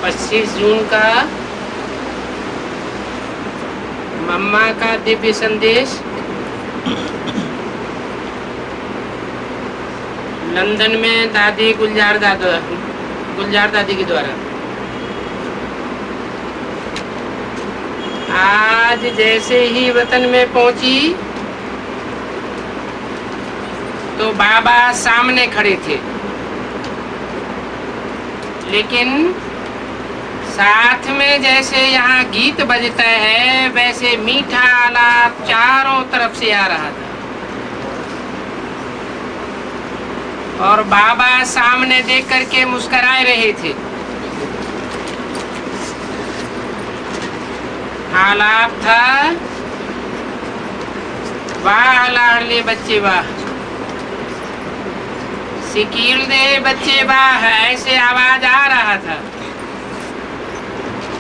25 जून का मम्मा का दिव्य संदेश लंदन में दादी गुलजार दादी के द्वारा। आज जैसे ही वतन में पहुंची तो बाबा सामने खड़े थे, लेकिन साथ में जैसे यहाँ गीत बजता है वैसे मीठा आलाप चारों तरफ से आ रहा था। और बाबा सामने देख करके मुस्कुरा रहे थे। आलाप था, वाह लाडले बच्चे वाह, सिकील दे बच्चे वाह, ऐसे आवाज आ रहा था।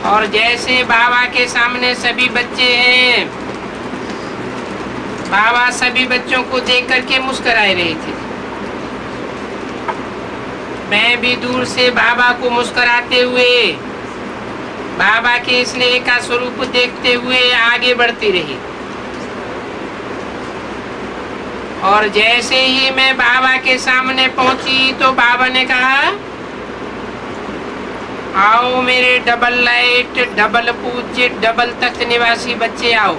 और जैसे बाबा के सामने सभी बच्चे हैं, बाबा सभी बच्चों को देख करके मुस्कुरा रहे थे। मैं भी दूर से बाबा को मुस्कुराते हुए, बाबा के स्नेह का स्वरूप देखते हुए आगे बढ़ती रही। और जैसे ही मैं बाबा के सामने पहुंची तो बाबा ने कहा, आओ मेरे डबल लाइट, डबल पूज्य, डबल तख्त निवासी बच्चे आओ।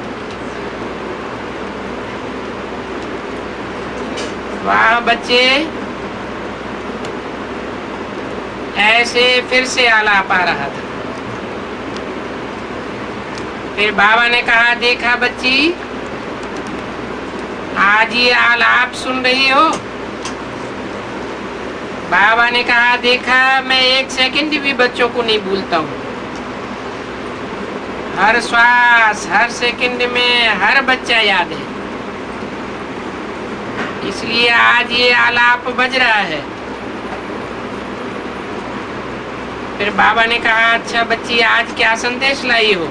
वाह बच्चे, ऐसे फिर से आलाप आ रहा था। फिर बाबा ने कहा, देखा बच्ची, आज ये आलाप सुन रही हो? बाबा ने कहा, देखा, मैं एक सेकंड भी बच्चों को नहीं भूलता हूँ। हर श्वास, हर सेकंड में हर बच्चा याद है, इसलिए आज ये आलाप बज रहा है। फिर बाबा ने कहा, अच्छा बच्ची, आज क्या संदेश लाई हो?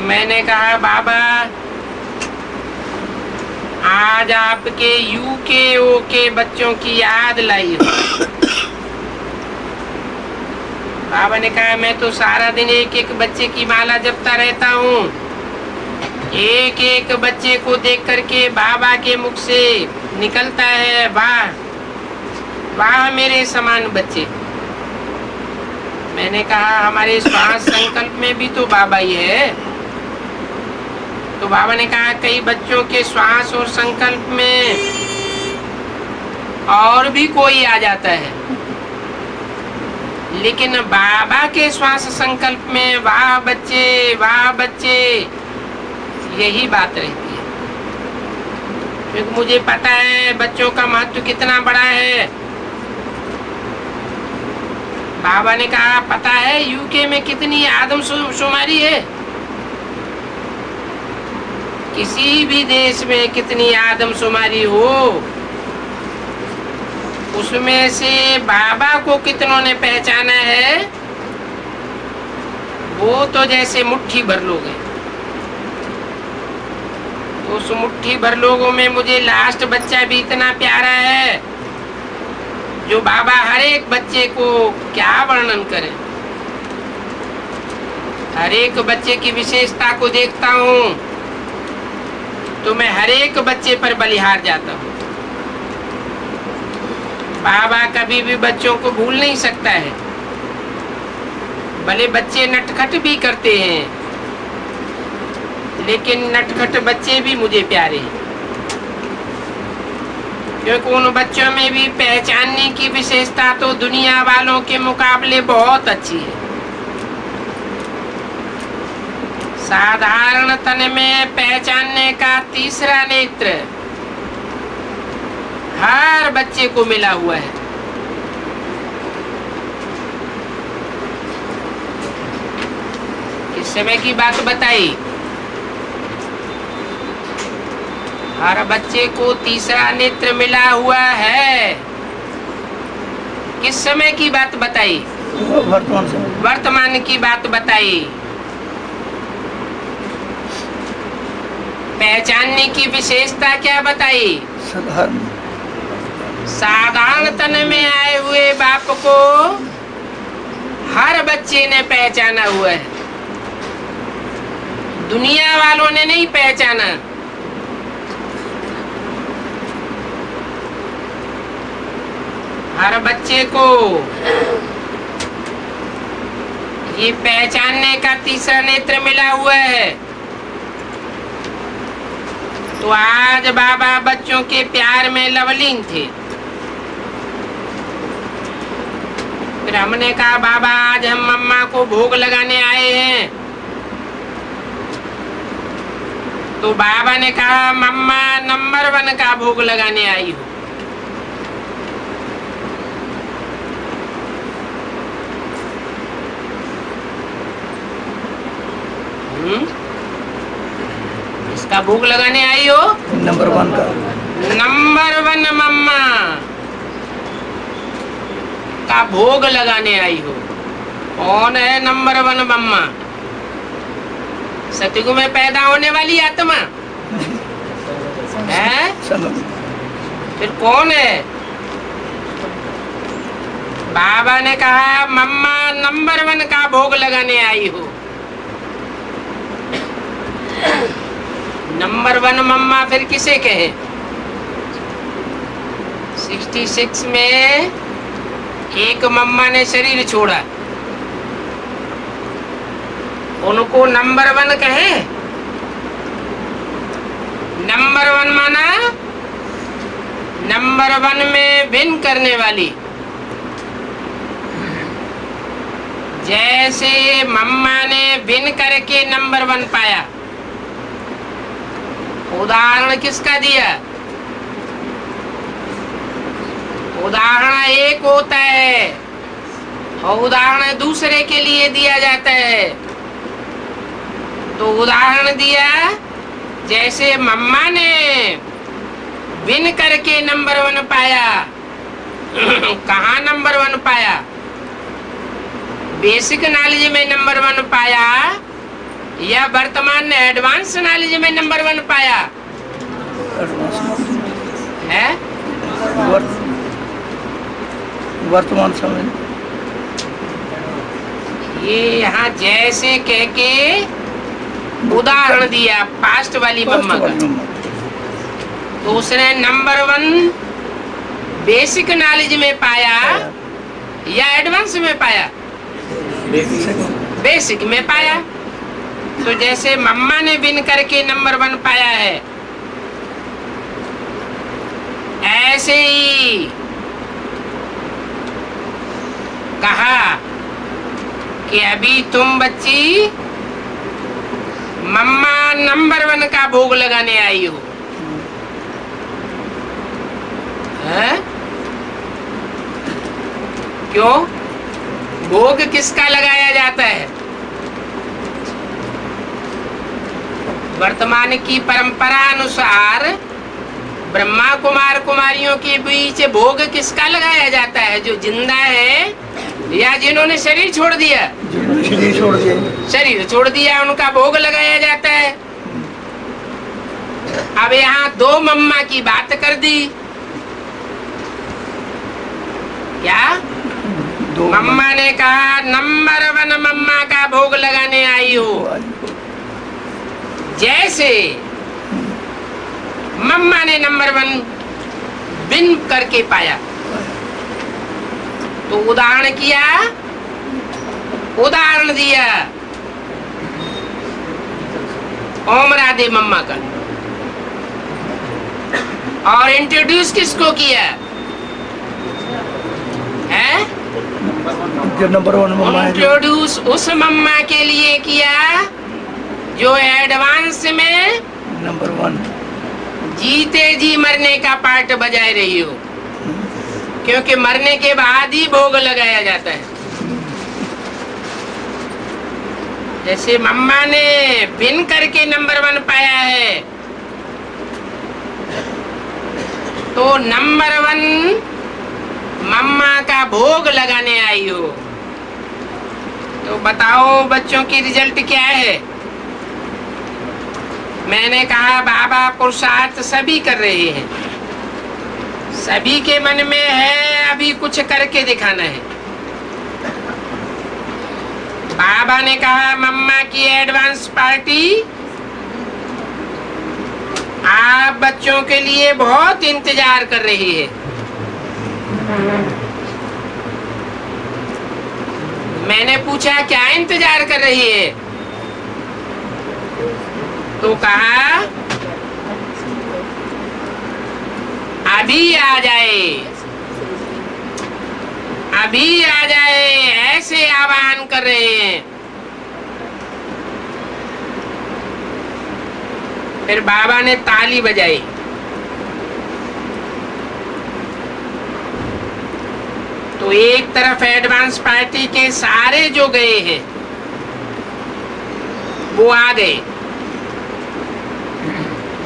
मैंने कहा, बाबा, आज आपके यूकेओ के बच्चों की याद लाई हो। बाबा ने कहा, मैं तो सारा दिन एक एक बच्चे की माला जपता रहता हूँ। एक एक बच्चे को देख करके बाबा के मुख से निकलता है, वाह वाह मेरे समान बच्चे। मैंने कहा, हमारे श्वास संकल्प में भी तो बाबा ही है। तो बाबा ने कहा, कई बच्चों के श्वास और संकल्प में और भी कोई आ जाता है, लेकिन बाबा के श्वास संकल्प में वाह बच्चे, यही बात रहती है। क्योंकि मुझे पता है बच्चों का महत्व कितना बड़ा है। बाबा ने कहा, पता है यूके में कितनी आदमशुमारी है? किसी भी देश में कितनी आदमशुमारी हो, उसमें से बाबा को कितनों ने पहचाना है, वो तो जैसे मुट्ठी भर लोग हैं। उस मुट्ठी भर लोगों में मुझे लास्ट बच्चा भी इतना प्यारा है, जो बाबा हर एक बच्चे को क्या वर्णन करे। हर एक बच्चे की विशेषता को देखता हूँ तो मैं हर एक बच्चे पर बलिहार जाता हूँ। बाबा कभी भी बच्चों को भूल नहीं सकता है। भले बच्चे नटखट भी करते हैं, लेकिन नटखट बच्चे भी मुझे प्यारे हैं, क्योंकि उन बच्चों में भी पहचानने की विशेषता तो दुनिया वालों के मुकाबले बहुत अच्छी है। साधारण तन में पहचानने का तीसरा नेत्र हर बच्चे को मिला हुआ है। किस समय की बात बताई? हर बच्चे को तीसरा नेत्र मिला हुआ है। किस समय की बात बताई? वर्तमान की बात बताई। पहचानने की विशेषता क्या बताई? साधारण तन में आए हुए बाप को हर बच्चे ने पहचाना हुआ है, दुनिया वालों ने नहीं पहचाना। हर बच्चे को ये पहचानने का तीसरा नेत्र मिला हुआ है। तो आज बाबा बच्चों के प्यार में लवलीन थे। फिर हमने कहा बाबा आज हम मम्मा को भोग लगाने आए हैं। तो बाबा ने कहा मम्मा नंबर 1 का भोग लगाने आई हो। इसका भोग लगाने आई हो? नंबर 1 का। नंबर 1 मम्मा का भोग लगाने आई हो। कौन है नंबर 1 मम्मा? सतयुग में पैदा होने वाली आत्मा है? फिर कौन है? बाबा ने कहा मम्मा नंबर 1 का भोग लगाने आई हो। नंबर 1 मम्मा फिर किसे कहे? 66 में एक मम्मा ने शरीर छोड़ा, उनको नंबर 1 कहे? नंबर 1 माना नंबर 1 में भिन्न करने वाली। जैसे मम्मा ने भिन्न करके नंबर 1 पाया। उदाहरण किसका दिया? उदाहरण एक होता है और उदाहरण दूसरे के लिए दिया जाता है। तो उदाहरण दिया जैसे मम्मा ने भिन्न करके नंबर 1 पाया। कहाँ नंबर 1 पाया? बेसिक नॉलेज में नंबर 1 पाया या वर्तमान में एडवांस नॉलेज में नंबर 1 पाया है? वर्तमान समय। ये यहाँ जैसे कह के उदाहरण दिया पास्ट वाली मम्मा का। तो उसने नंबर 1 बेसिक नॉलेज में पाया या एडवांस में पाया? बेसिक में पाया। तो जैसे मम्मा ने बिन करके नंबर 1 पाया है, ऐसे ही कहा कि अभी तुम बच्ची मम्मा नंबर 1 का भोग लगाने आई हो। है? क्यों? भोग किसका लगाया जाता है? वर्तमान की परंपरा अनुसार ब्रह्मा कुमार कुमारियों के बीच भोग किसका लगाया जाता है? जो जिंदा है या जिन्होंने शरीर छोड़ दिया? शरीर छोड़ दिया उनका भोग लगाया जाता है। अब यहाँ 2 मम्मा की बात कर दी। क्या? मम्मा ने कहा नंबर 1 मम्मा का भोग लगाने आई हो। जैसे मम्मा ने नंबर 1 बिन करके पाया। तो उदाहरण किया, उदाहरण दिया ओम राधे मम्मा का। और इंट्रोड्यूस किसको किया है? जो नंबर 1 मम्मा है। इंट्रोड्यूस उस मम्मा के लिए किया जो एडवांस में नंबर 1 जीते जी मरने का पार्ट बजाए रही हो। क्योंकि मरने के बाद ही भोग लगाया जाता है। जैसे मम्मा ने बिन करके नंबर 1 पाया है, तो नंबर 1 मम्मा का भोग लगाने आई हो। तो बताओ बच्चों की रिजल्ट क्या है? मैंने कहा बाबा पुरुषार्थ सभी कर रहे हैं, सभी के मन में है अभी कुछ करके दिखाना है। बाबा ने कहा मम्मा की एडवांस पार्टी आप बच्चों के लिए बहुत इंतजार कर रही है। मैंने पूछा क्या इंतजार कर रही है? तो कहा अभी आ जाए, अभी आ जाए, ऐसे आह्वान कर रहे हैं। फिर बाबा ने ताली बजाई। तो एक तरफ एडवांस पार्टी के सारे जो गए हैं वो आ गए,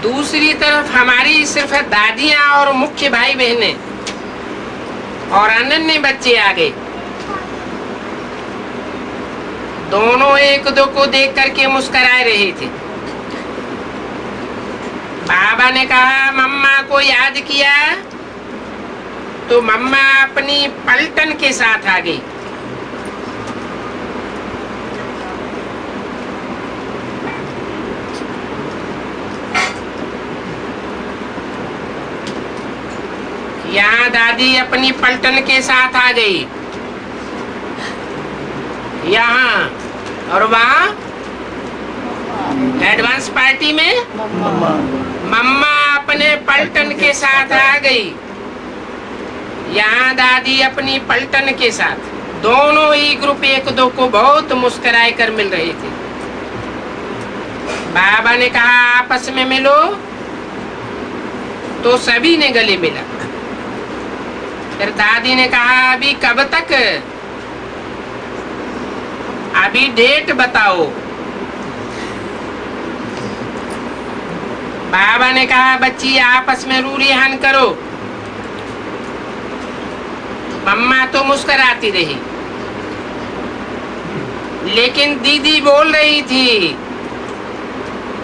दूसरी तरफ हमारी सिर्फ दादियां और मुख्य भाई बहनें और अनन्य बच्चे आ गए। दोनों एक दो को देख करके मुस्कुरा रहे थे। बाबा ने कहा मम्मा को याद किया, तो मम्मा अपनी पलटन के साथ आ गई। यहाँ दादी अपनी पलटन के साथ आ गई यहाँ, और वहाँ एडवांस पार्टी में मम्मा अपने पलटन के साथ आ गई। यहाँ दादी अपनी पलटन के साथ, दोनों ही ग्रुप एक दो को बहुत मुस्कुराए कर मिल रहे थे। बाबा ने कहा आपस में मिलो, तो सभी ने गले मिला। फिर दादी ने कहा अभी कब तक, अभी डेट बताओ। बाबा ने कहा बच्ची आपस में रूरियान करो। मम्मा तो मुस्कुराती रही, लेकिन दीदी बोल रही थी।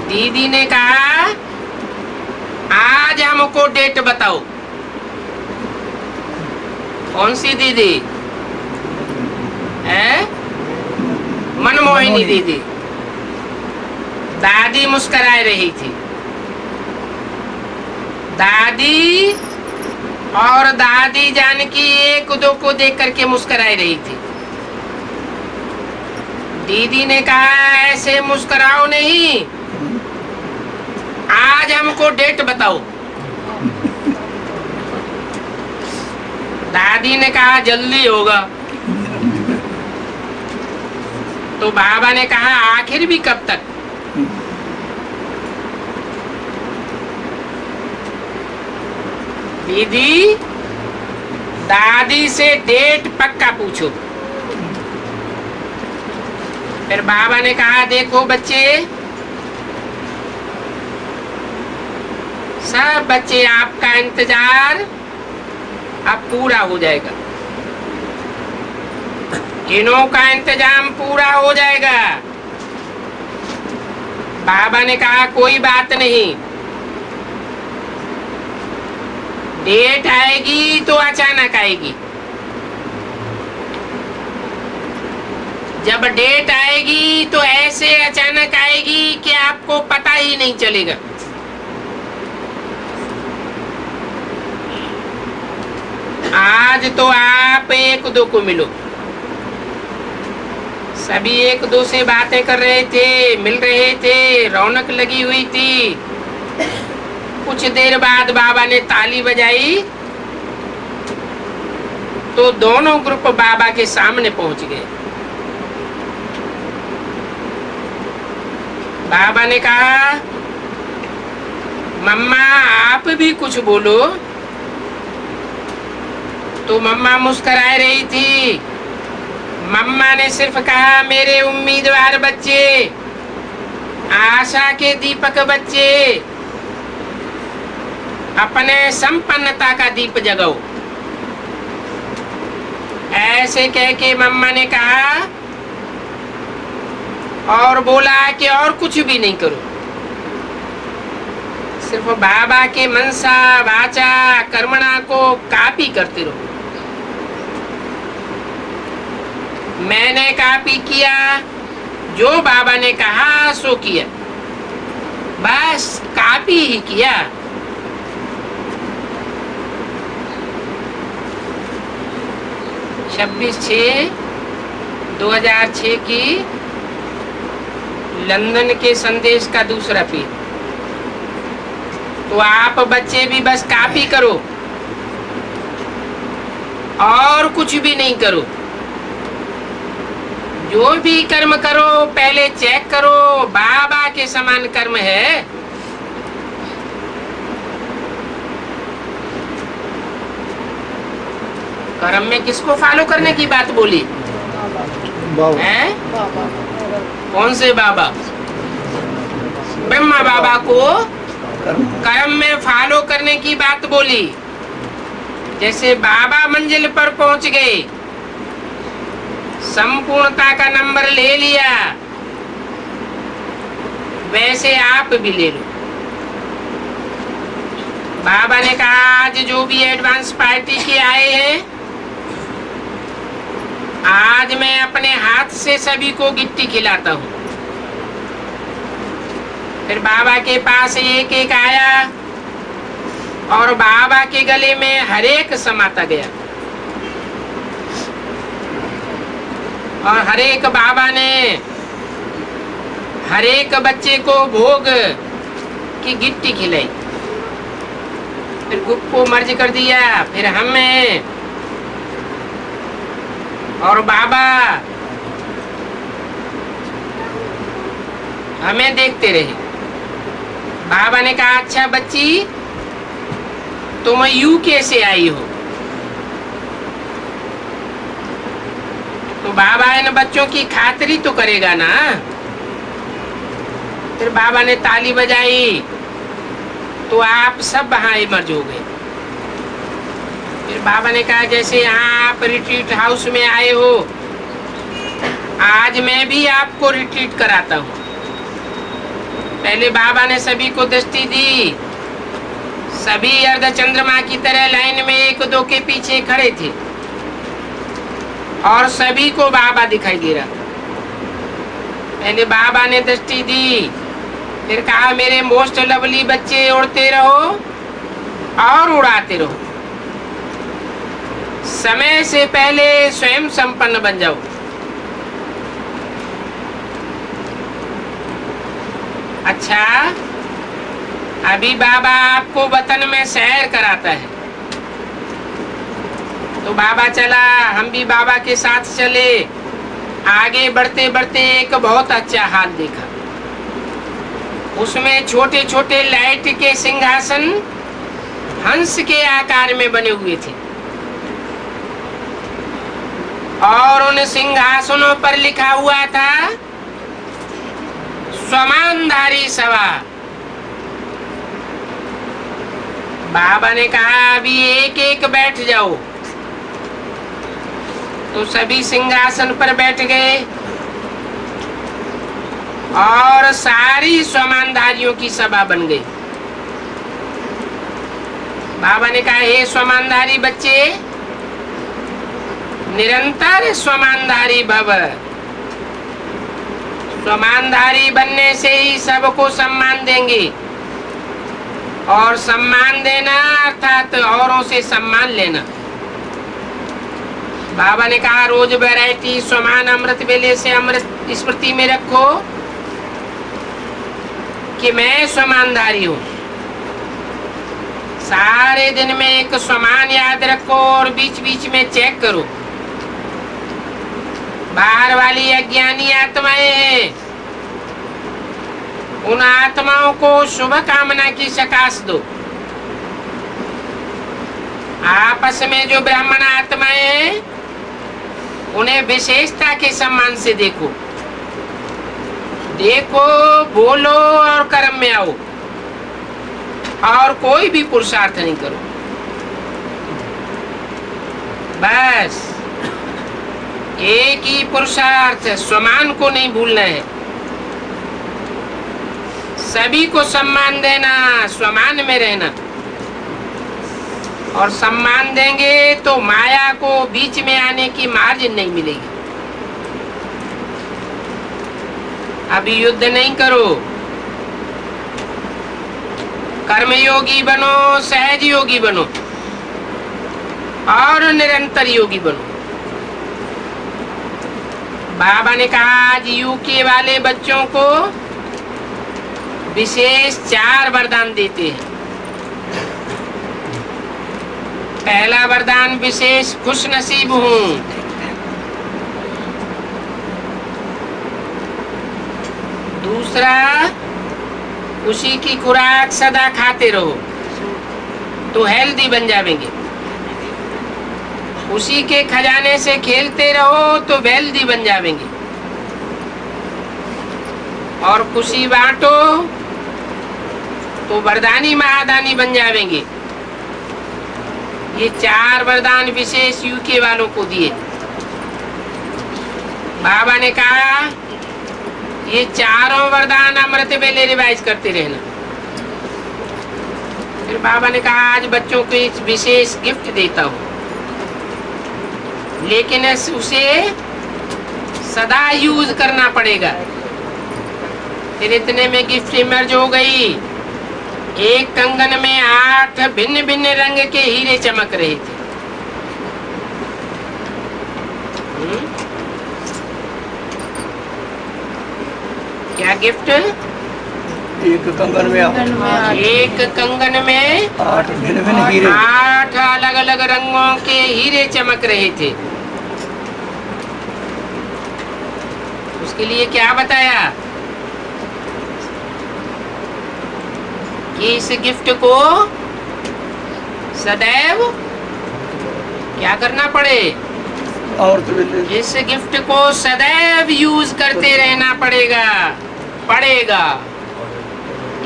दीदी ने कहा आज हमको डेट बताओ। कौन सी दीदी है? मनमोहिनी दीदी। दादी मुस्कुरा रही थी। दादी और दादी जानकी एक दो को देख करके मुस्कुरा रही थी। दीदी ने कहा ऐसे मुस्कुराओ नहीं, आज हमको डेट बताओ। दादी ने कहा जल्दी होगा। तो बाबा ने कहा आखिर भी कब तक? दीदी दादी से डेट पक्का पूछो। फिर बाबा ने कहा देखो बच्चे, सब बच्चे आपका इंतजार अब पूरा हो जाएगा। इनों का इंतजाम पूरा हो जाएगा। बाबा ने कहा कोई बात नहीं, डेट आएगी तो अचानक आएगी। जब डेट आएगी तो ऐसे अचानक आएगी कि आपको पता ही नहीं चलेगा। आज तो आप एक दो को मिलो। सभी एक दो से बातें कर रहे थे, मिल रहे थे, रौनक लगी हुई थी। कुछ देर बाद बाबा ने ताली बजाई तो दोनों ग्रुप बाबा के सामने पहुंच गए। बाबा ने कहा मम्मा आप भी कुछ बोलो। तो मम्मा मुस्कुरा रही थी। मम्मा ने सिर्फ कहा मेरे उम्मीदवार बच्चे, आशा के दीपक बच्चे, अपने संपन्नता का दीप जगाओ। ऐसे कह के मम्मा ने कहा और बोला कि और कुछ भी नहीं करो, सिर्फ बाबा के मनसा वाचा कर्मणा को कॉपी करते रहो। मैंने कॉपी किया, जो बाबा ने कहा सो किया, बस कॉपी ही किया। छब्बीस 6/2006 की लंदन के संदेश का दूसरा पेज। तो आप बच्चे भी बस कॉपी करो और कुछ भी नहीं करो। जो भी कर्म करो पहले चेक करो बाबा के समान कर्म है। कर्म में किसको फॉलो करने की बात बोली है? कौन से बाबा? ब्रह्मा बाबा को कर्म में फॉलो करने की बात बोली। जैसे बाबा मंजिल पर पहुंच गए, संपूर्णता का नंबर ले लिया, वैसे आप भी ले लो। बाबा ने कहा आज जो भी एडवांस पार्टी के आए हैं, आज मैं अपने हाथ से सभी को गिट्टी खिलाता हूँ। फिर बाबा के पास एक एक आया और बाबा के गले में हर एक समाता गया और हर एक बाबा ने हर एक बच्चे को भोग की गिट्टी खिलाई। फिर ग्रुप को मर्ज कर दिया, फिर हमें और बाबा हमें देखते रहे। बाबा ने कहा अच्छा बच्ची तुम यूके से आई हो। तो बाबा इन बच्चों की खातिरी तो करेगा ना। फिर बाबा ने ताली बजाई तो आप सब वहां इमर्ज हो गए। फिर बाबा ने कहा जैसे यहाँ आप रिट्रीट हाउस में आए हो, आज मैं भी आपको रिट्रीट कराता हूँ। पहले बाबा ने सभी को दृष्टि दी। सभी अर्धचंद्रमा की तरह लाइन में एक दो के पीछे खड़े थे और सभी को बाबा दिखाई दे रहा। पहले बाबा ने दृष्टि दी, फिर कहा मेरे मोस्ट लवली बच्चे उड़ते रहो और उड़ाते रहो। समय से पहले स्वयं संपन्न बन जाओ। अच्छा अभी बाबा आपको वतन में सैर कराता है। तो बाबा चला, हम भी बाबा के साथ चले। आगे बढ़ते बढ़ते एक बहुत अच्छा हाल देखा। उसमें छोटे छोटे लाइट के सिंहासन हंस के आकार में बने हुए थे और उन सिंहासनों पर लिखा हुआ था स्वमानधारी सभा। बाबा ने कहा अभी एक एक बैठ जाओ। तो सभी सिंहासन पर बैठ गए और सारी स्वमानधारियों की सभा बन गई। बाबा ने कहा हे स्वमानधारी बच्चे, निरंतर स्वमानधारी भव। स्वमानधारी बनने से ही सबको सम्मान देंगे और सम्मान देना अर्थात औरों से सम्मान लेना। बाबा ने कहा रोज वैरायटी समान अमृत वेले से अमृत स्मृति में रखो कि मैं स्वमानधारी हूँ। सारे दिन में एक समान याद रखो और बीच बीच में चेक करो। बाहर वाली अज्ञानी आत्माएं हैं, उन आत्माओं को शुभ कामना की सकाश दो। आपस में जो ब्राह्मण आत्माएं हैं उन्हें विशेषता के सम्मान से देखो। देखो, बोलो और कर्म में आओ और कोई भी पुरुषार्थ नहीं करो। बस एक ही पुरुषार्थ, स्वमान को नहीं भूलना है। सभी को सम्मान देना, स्वमान में रहना। और सम्मान देंगे तो माया को बीच में आने की मार्जिन नहीं मिलेगी। अभी युद्ध नहीं करो, कर्मयोगी बनो, सहज योगी बनो और निरंतर योगी बनो। बाबा ने कहा आज यूके वाले बच्चों को विशेष 4 वरदान देते हैं। पहला वरदान विशेष खुश नसीब हूं। दूसरा खुशी की खुराक सदा खाते रहो तो हेल्दी बन जाएंगे। उसी के खजाने से खेलते रहो तो वेल्दी बन जाएंगे। और खुशी बांटो तो वरदानी महादानी बन जाएंगे। ये 4 वरदान विशेष यूके वालों को दिए। बाबा ने कहा ये 4 वरदान अमृत वेले रिवाइज करते रहना। फिर बाबा ने कहा आज बच्चों को एक विशेष गिफ्ट देता हूं, लेकिन उसे सदा यूज करना पड़ेगा। फिर इतने में गिफ्ट इमर्ज हो गई। एक कंगन में 8 भिन्न भिन्न रंग के हीरे चमक रहे थे। क्या गिफ्ट? एक कंगन में 8 भिन्न भिन्न हीरे, 8 अलग अलग रंगों के हीरे चमक रहे थे। उसके लिए क्या बताया कि इस गिफ्ट को सदैव क्या करना पड़े? और इस गिफ्ट को सदैव यूज करते रहना पड़ेगा।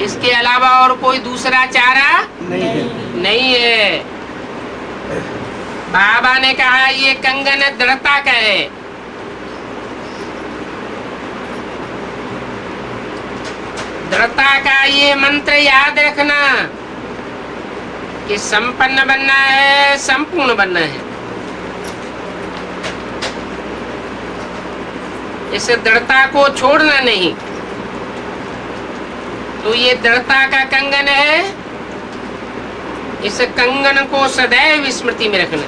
इसके अलावा और कोई दूसरा चारा नहीं है। बाबा ने कहा ये कंगन दृढ़ता का है। दृढ़ता का ये मंत्र याद रखना कि संपन्न बनना है, संपूर्ण बनना है। इस दृढ़ता को छोड़ना नहीं। तो ये दृढ़ता का कंगन है, इस कंगन को सदैव स्मृति में रखना।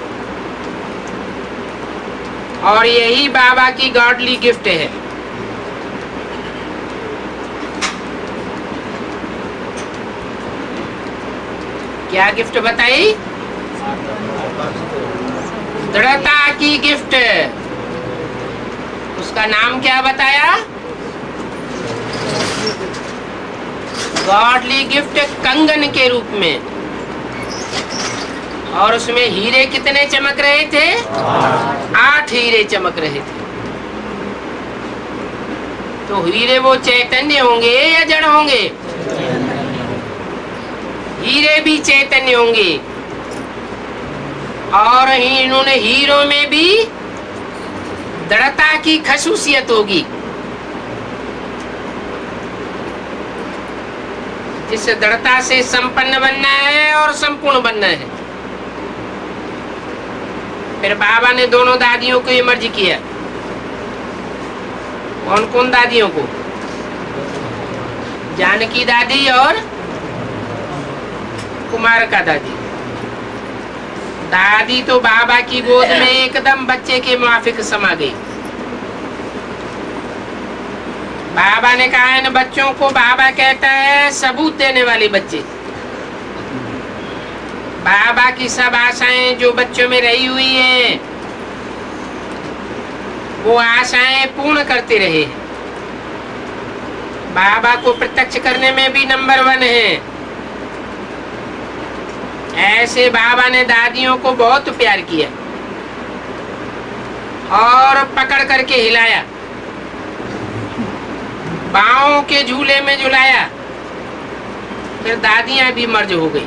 और यही बाबा की गॉडली गिफ्ट है। क्या गिफ्ट बताई? दृढ़ता की गिफ्ट। उसका नाम क्या बताया? गॉडली गिफ्ट कंगन के रूप में। और उसमें हीरे कितने चमक रहे थे? 8 हीरे चमक रहे थे। तो हीरे वो चैतन्य होंगे या जड़ होंगे? हीरे भी चैतन्य होंगे। और इन्होंने हीरो में भी दृढ़ता की खसूसियत होगी। जिस दृढ़ता से संपन्न बनना है और संपूर्ण बनना है। फिर बाबा ने दोनों दादियों को इमर्ज किया। कौन कौन दादियों को? जानकी दादी और कुमार का दादी। दादी तो बाबा की गोद में एकदम बच्चे के मुआफिक समा गई। बाबा ने कहा इन बच्चों को बाबा कहता है सबूत देने वाले बच्चे। बाबा की सब आशाएं जो बच्चों में रही हुई हैं, वो आशाएं पूर्ण करते रहे। बाबा को प्रत्यक्ष करने में भी नंबर 1 है। ऐसे बाबा ने दादियों को बहुत प्यार किया और पकड़ करके हिलाया, पाँव के झूले में झुलाया। फिर दादियां भी मर्ज हो गई।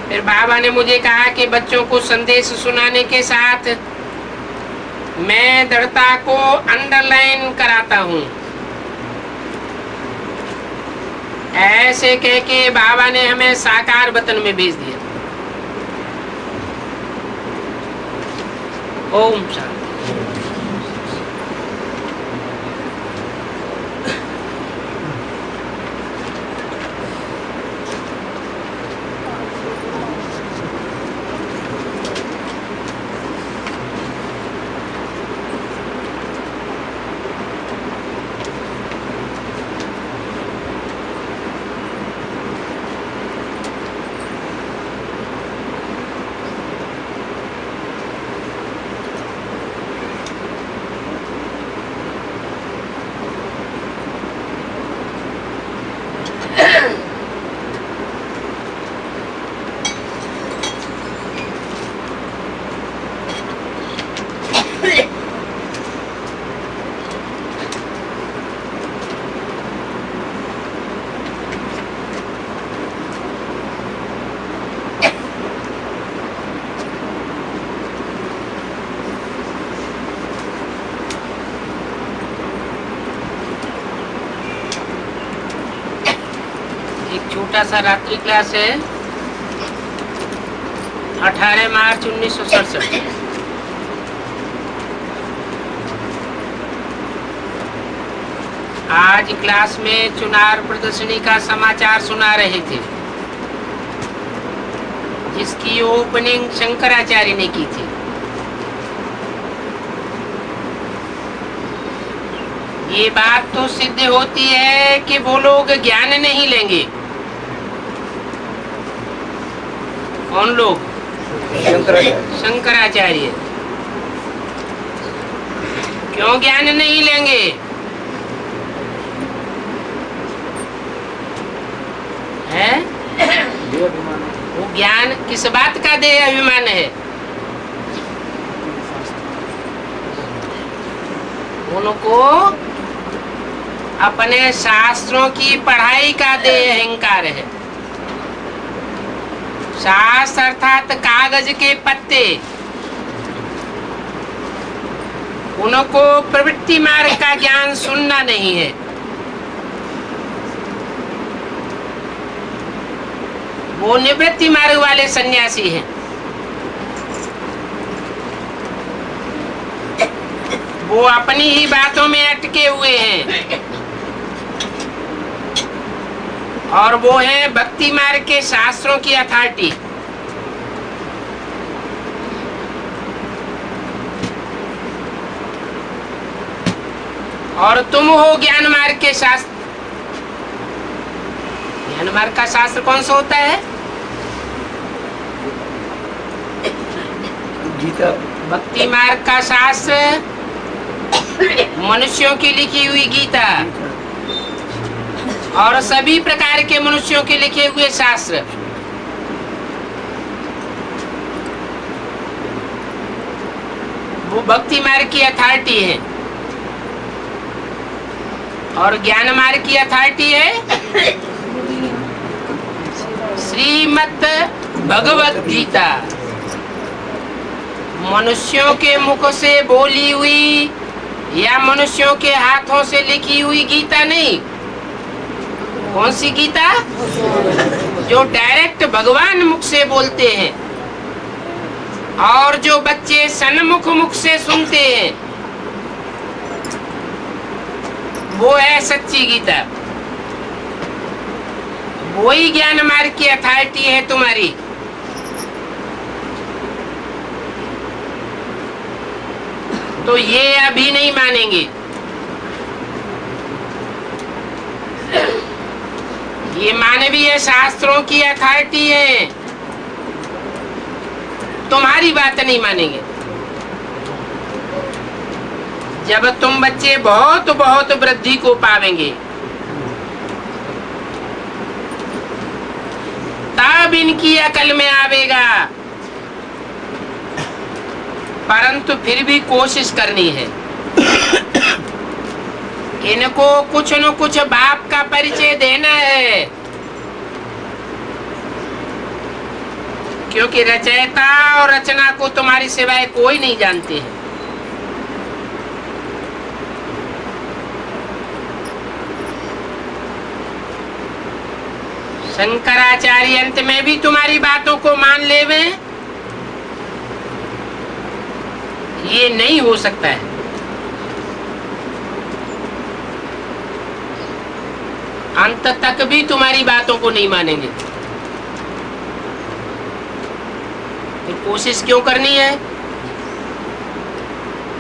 फिर बाबा ने मुझे कहा कि बच्चों को संदेश सुनाने के साथ मैं दृढ़ता को अंडरलाइन कराता हूँ। ऐसे कह के बाबा ने हमें साकार वतन में भेज दिया। ओम शांति। क्लास है, रात्रि क्लास है 18 मार्च 1967। आज क्लास में चुनाव प्रदर्शनी का समाचार सुना रहे थे, जिसकी ओपनिंग शंकराचार्य ने की थी। ये बात तो सिद्ध होती है कि वो लोग ज्ञान नहीं लेंगे। कौन लोग? शंकराचार्य। क्यों ज्ञान नहीं लेंगे? है? वो ज्ञान किस बात का देह अभिमान है? उनको अपने शास्त्रों की पढ़ाई का देह अहंकार है। शास्त्र अर्थात कागज के पत्ते, उनको प्रवृत्ति मार्ग का ज्ञान सुनना नहीं है। वो निवृत्ति मार्ग वाले सन्यासी हैं। वो अपनी ही बातों में अटके हुए हैं, और वो है भक्ति मार्ग के शास्त्रों की अथॉरिटी। और तुम हो ज्ञान मार्ग के शास्त्र। ज्ञान मार्ग का शास्त्र कौन सा होता है? गीता। भक्ति मार्ग का शास्त्र मनुष्यों की लिखी हुई गीता और सभी प्रकार के मनुष्यों के लिखे हुए शास्त्र। वो भक्ति मार्ग की अथॉरिटी है, और ज्ञान मार्ग की अथॉरिटी है श्रीमद् भगवत गीता। मनुष्यों के मुख से बोली हुई या मनुष्यों के हाथों से लिखी हुई गीता नहीं। कौन सी गीता? जो डायरेक्ट भगवान मुख से बोलते हैं और जो बच्चे सन्मुख मुख से सुनते हैं, वो है सच्ची गीता। वही ज्ञान मार्ग की अथॉरिटी है तुम्हारी। तो ये अभी नहीं मानेंगे। ये मानवीय शास्त्रों की अथॉरिटी है, तुम्हारी बात नहीं मानेंगे। जब तुम बच्चे बहुत बहुत वृद्धि को पावेंगे, तब इनकी अकल में आवेगा। परंतु फिर भी कोशिश करनी है। इनको कुछ न कुछ बाप का परिचय देना है, क्योंकि रचयिता और रचना को तुम्हारी सिवाय कोई नहीं जानते है। शंकराचार्य अंत में भी तुम्हारी बातों को मान लेवे, ये नहीं हो सकता है। अंत तक भी तुम्हारी बातों को नहीं मानेंगे। फिर कोशिश क्यों करनी है?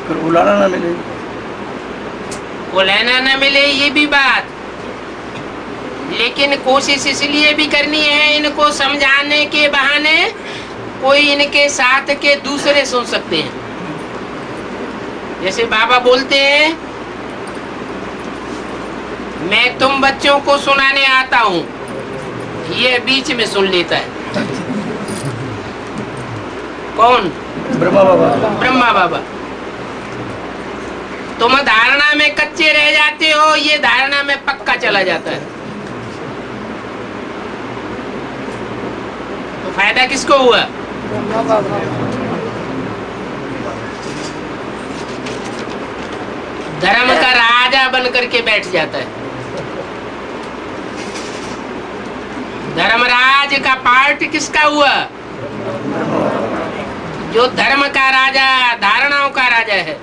फिर उलाना ना मिले। उलाना ना मिले ये भी बात, लेकिन कोशिश इसलिए भी करनी है, इनको समझाने के बहाने कोई इनके साथ के दूसरे सुन सकते हैं। जैसे बाबा बोलते हैं, मैं तुम बच्चों को सुनाने आता हूँ, ये बीच में सुन लेता है। कौन? ब्रह्मा बाबा। ब्रह्मा बाबा। तुम धारणा में कच्चे रह जाते हो, ये धारणा में पक्का चला जाता है। तो फायदा किसको हुआ? ब्रह्मा बाबा। धर्म का राजा बन करके बैठ जाता है। धर्मराज का पार्ट किसका हुआ? जो धर्म का राजा, धारणाओं का राजा है।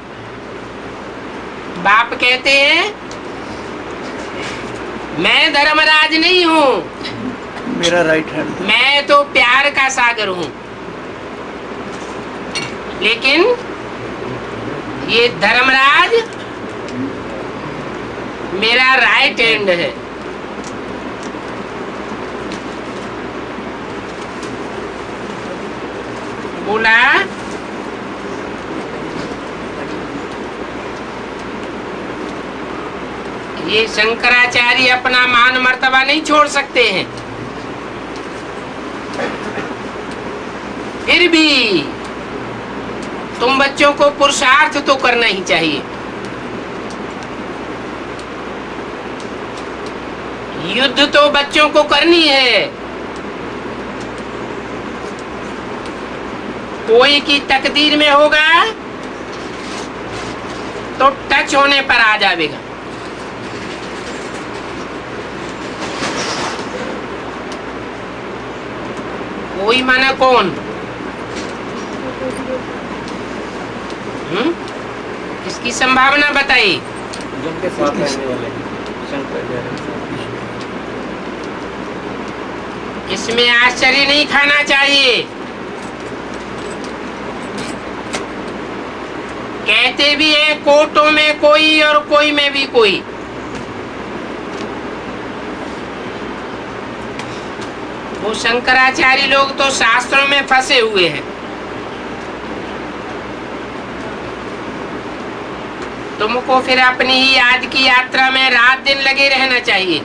बाप कहते हैं मैं धर्मराज नहीं हूँ, मेरा राइट हैंड, मैं तो प्यार का सागर हूँ। लेकिन ये धर्मराज मेरा राइट हैंड है। बोला ये शंकराचार्य अपना मान मर्तबा नहीं छोड़ सकते हैं, फिर भी तुम बच्चों को पुरुषार्थ तो करना ही चाहिए। युद्ध तो बच्चों को करनी है। कोई की तकदीर में होगा तो टच होने पर आ जाएगा। कोई माना कौन? इसकी संभावना बताइए। जिनके साथ रहने वाले शंकराचार्य। इसमें आश्चर्य नहीं खाना चाहिए। कहते भी है कोटों में कोई और कोई में भी कोई। वो शंकराचार्य लोग तो शास्त्रों में फंसे हुए हैं। तुमको फिर अपनी ही याद की यात्रा में रात दिन लगे रहना चाहिए।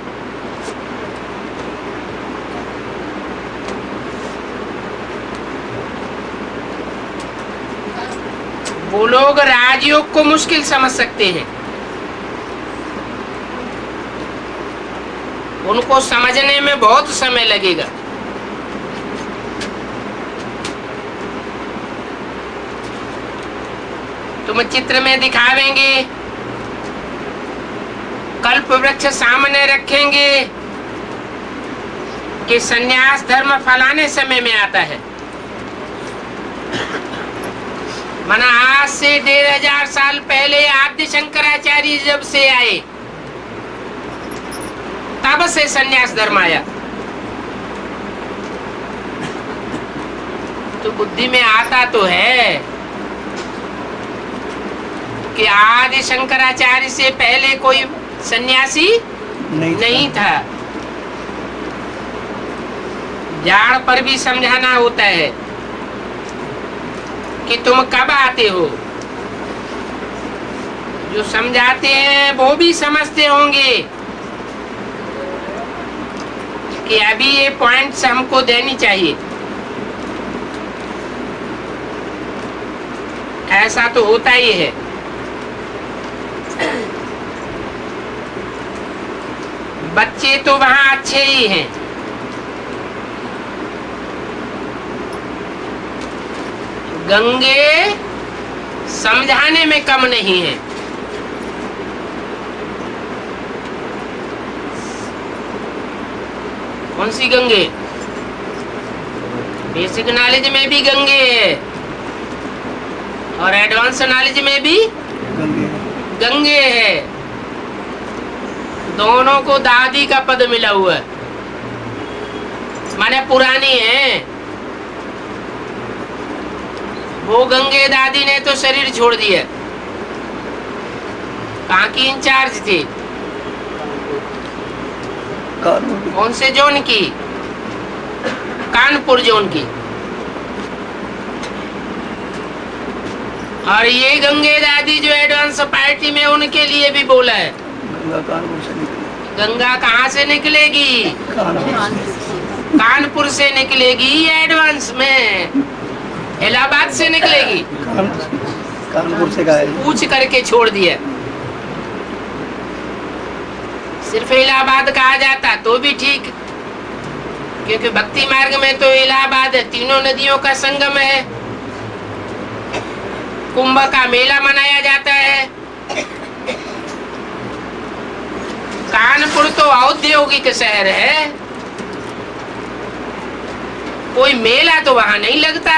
वो लोग राजयोग को मुश्किल समझ सकते हैं, उनको समझने में बहुत समय लगेगा। तुम चित्र में दिखावेंगे, कल्प वृक्ष सामने रखेंगे कि संन्यास धर्म फलाने समय में आता है। मना आज से 1500 साल पहले आद्य शंकराचार्य जब से आए तब से संन्यास धर्म आया। तो बुद्धि में आता तो है कि आदि शंकराचार्य से पहले कोई सन्यासी नहीं था। जाड़ पर भी समझाना होता है कि तुम कब आते हो। जो समझाते हैं वो भी समझते होंगे कि अभी ये पॉइंट्स हमको देनी चाहिए। ऐसा तो होता ही है। बच्चे तो वहां अच्छे ही हैं, गंगे समझाने में कम नहीं है। कौन सी गंगे? बेसिक नॉलेज में भी गंगे है और एडवांस नॉलेज में भी गंगे है। दोनों को दादी का पद मिला हुआ है, माने पुरानी है। वो गंगे दादी ने तो शरीर छोड़ दिया। कहाँ की इंचार्ज थी? कौन से जोन की? कानपुर जोन की। और ये गंगे दादी जो एडवांस पार्टी में, उनके लिए भी बोला है गंगा कहाँ से निकलेगी? कानपुर से निकलेगी। एडवांस में इलाहाबाद से निकलेगी। कानपुर से पूछ करके छोड़ दिया। सिर्फ इलाहाबाद कहा जाता तो भी ठीक, क्योंकि भक्ति मार्ग में तो इलाहाबाद तीनों नदियों का संगम है। कुंभ का मेला मनाया जाता है। कानपुर तो औद्योगिक शहर है, कोई मेला तो वहां नहीं लगता,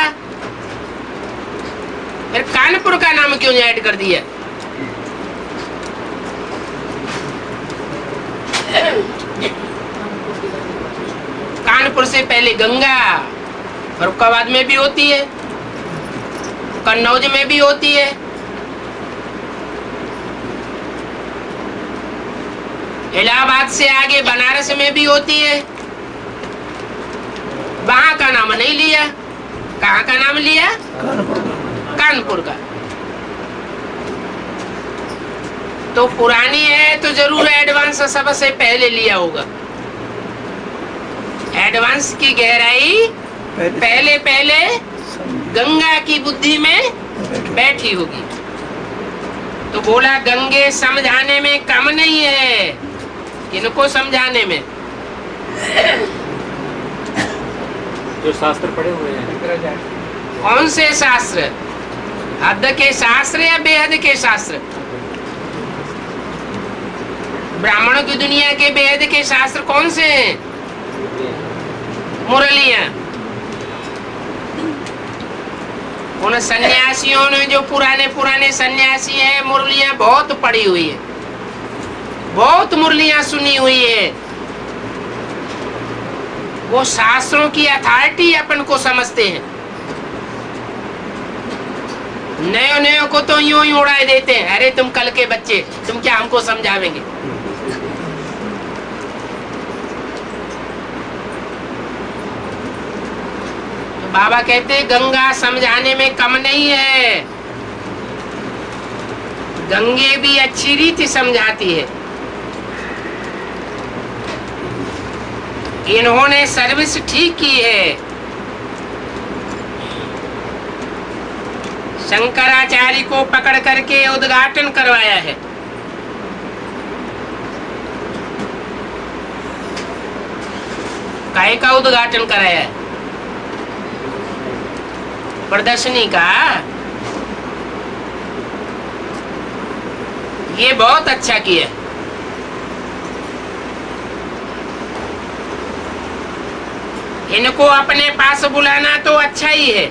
फिर कानपुर का नाम क्यों ऐड कर दिया? कानपुर से पहले गंगा फरुखाबाद में भी होती है, कन्नौज में भी होती है, इलाहाबाद से आगे बनारस में भी होती है। वहां का नाम नहीं लिया, कहाँ का नाम लिया? कानपुर का। तो पुरानी है तो जरूर एडवांस सबसे पहले लिया होगा। एडवांस की गहराई पहले पहले गंगा की बुद्धि में बैठी होगी। तो बोला गंगे समझाने में कम नहीं है, किनको समझाने में? जो शास्त्र पढ़े हुए हैं। कौन से शास्त्र? हद के शास्त्र या बेहद के शास्त्र? ब्राह्मणों की दुनिया के बेहद के शास्त्र कौन से हैं? मुरलियां। उन सन्यासियों ने, जो पुराने पुराने सन्यासी हैं, मुरलियां बहुत पढ़ी हुई है, बहुत मुरलियां सुनी हुई है। वो शास्त्रों की अथॉरिटी अपन को समझते हैं। नयो नयो को तो यूं ही उड़ाए देते हैं, अरे तुम कल के बच्चे, तुम क्या हमको समझावेंगे? तो बाबा कहते गंगा समझाने में कम नहीं है, गंगे भी अच्छी रीति समझाती है। इन्होंने सर्विस ठीक की है। शंकराचार्य को पकड़ करके उद्घाटन करवाया है। काय का उद्घाटन कराया है? प्रदर्शनी का। ये बहुत अच्छा किया। इनको अपने पास बुलाना तो अच्छा ही है,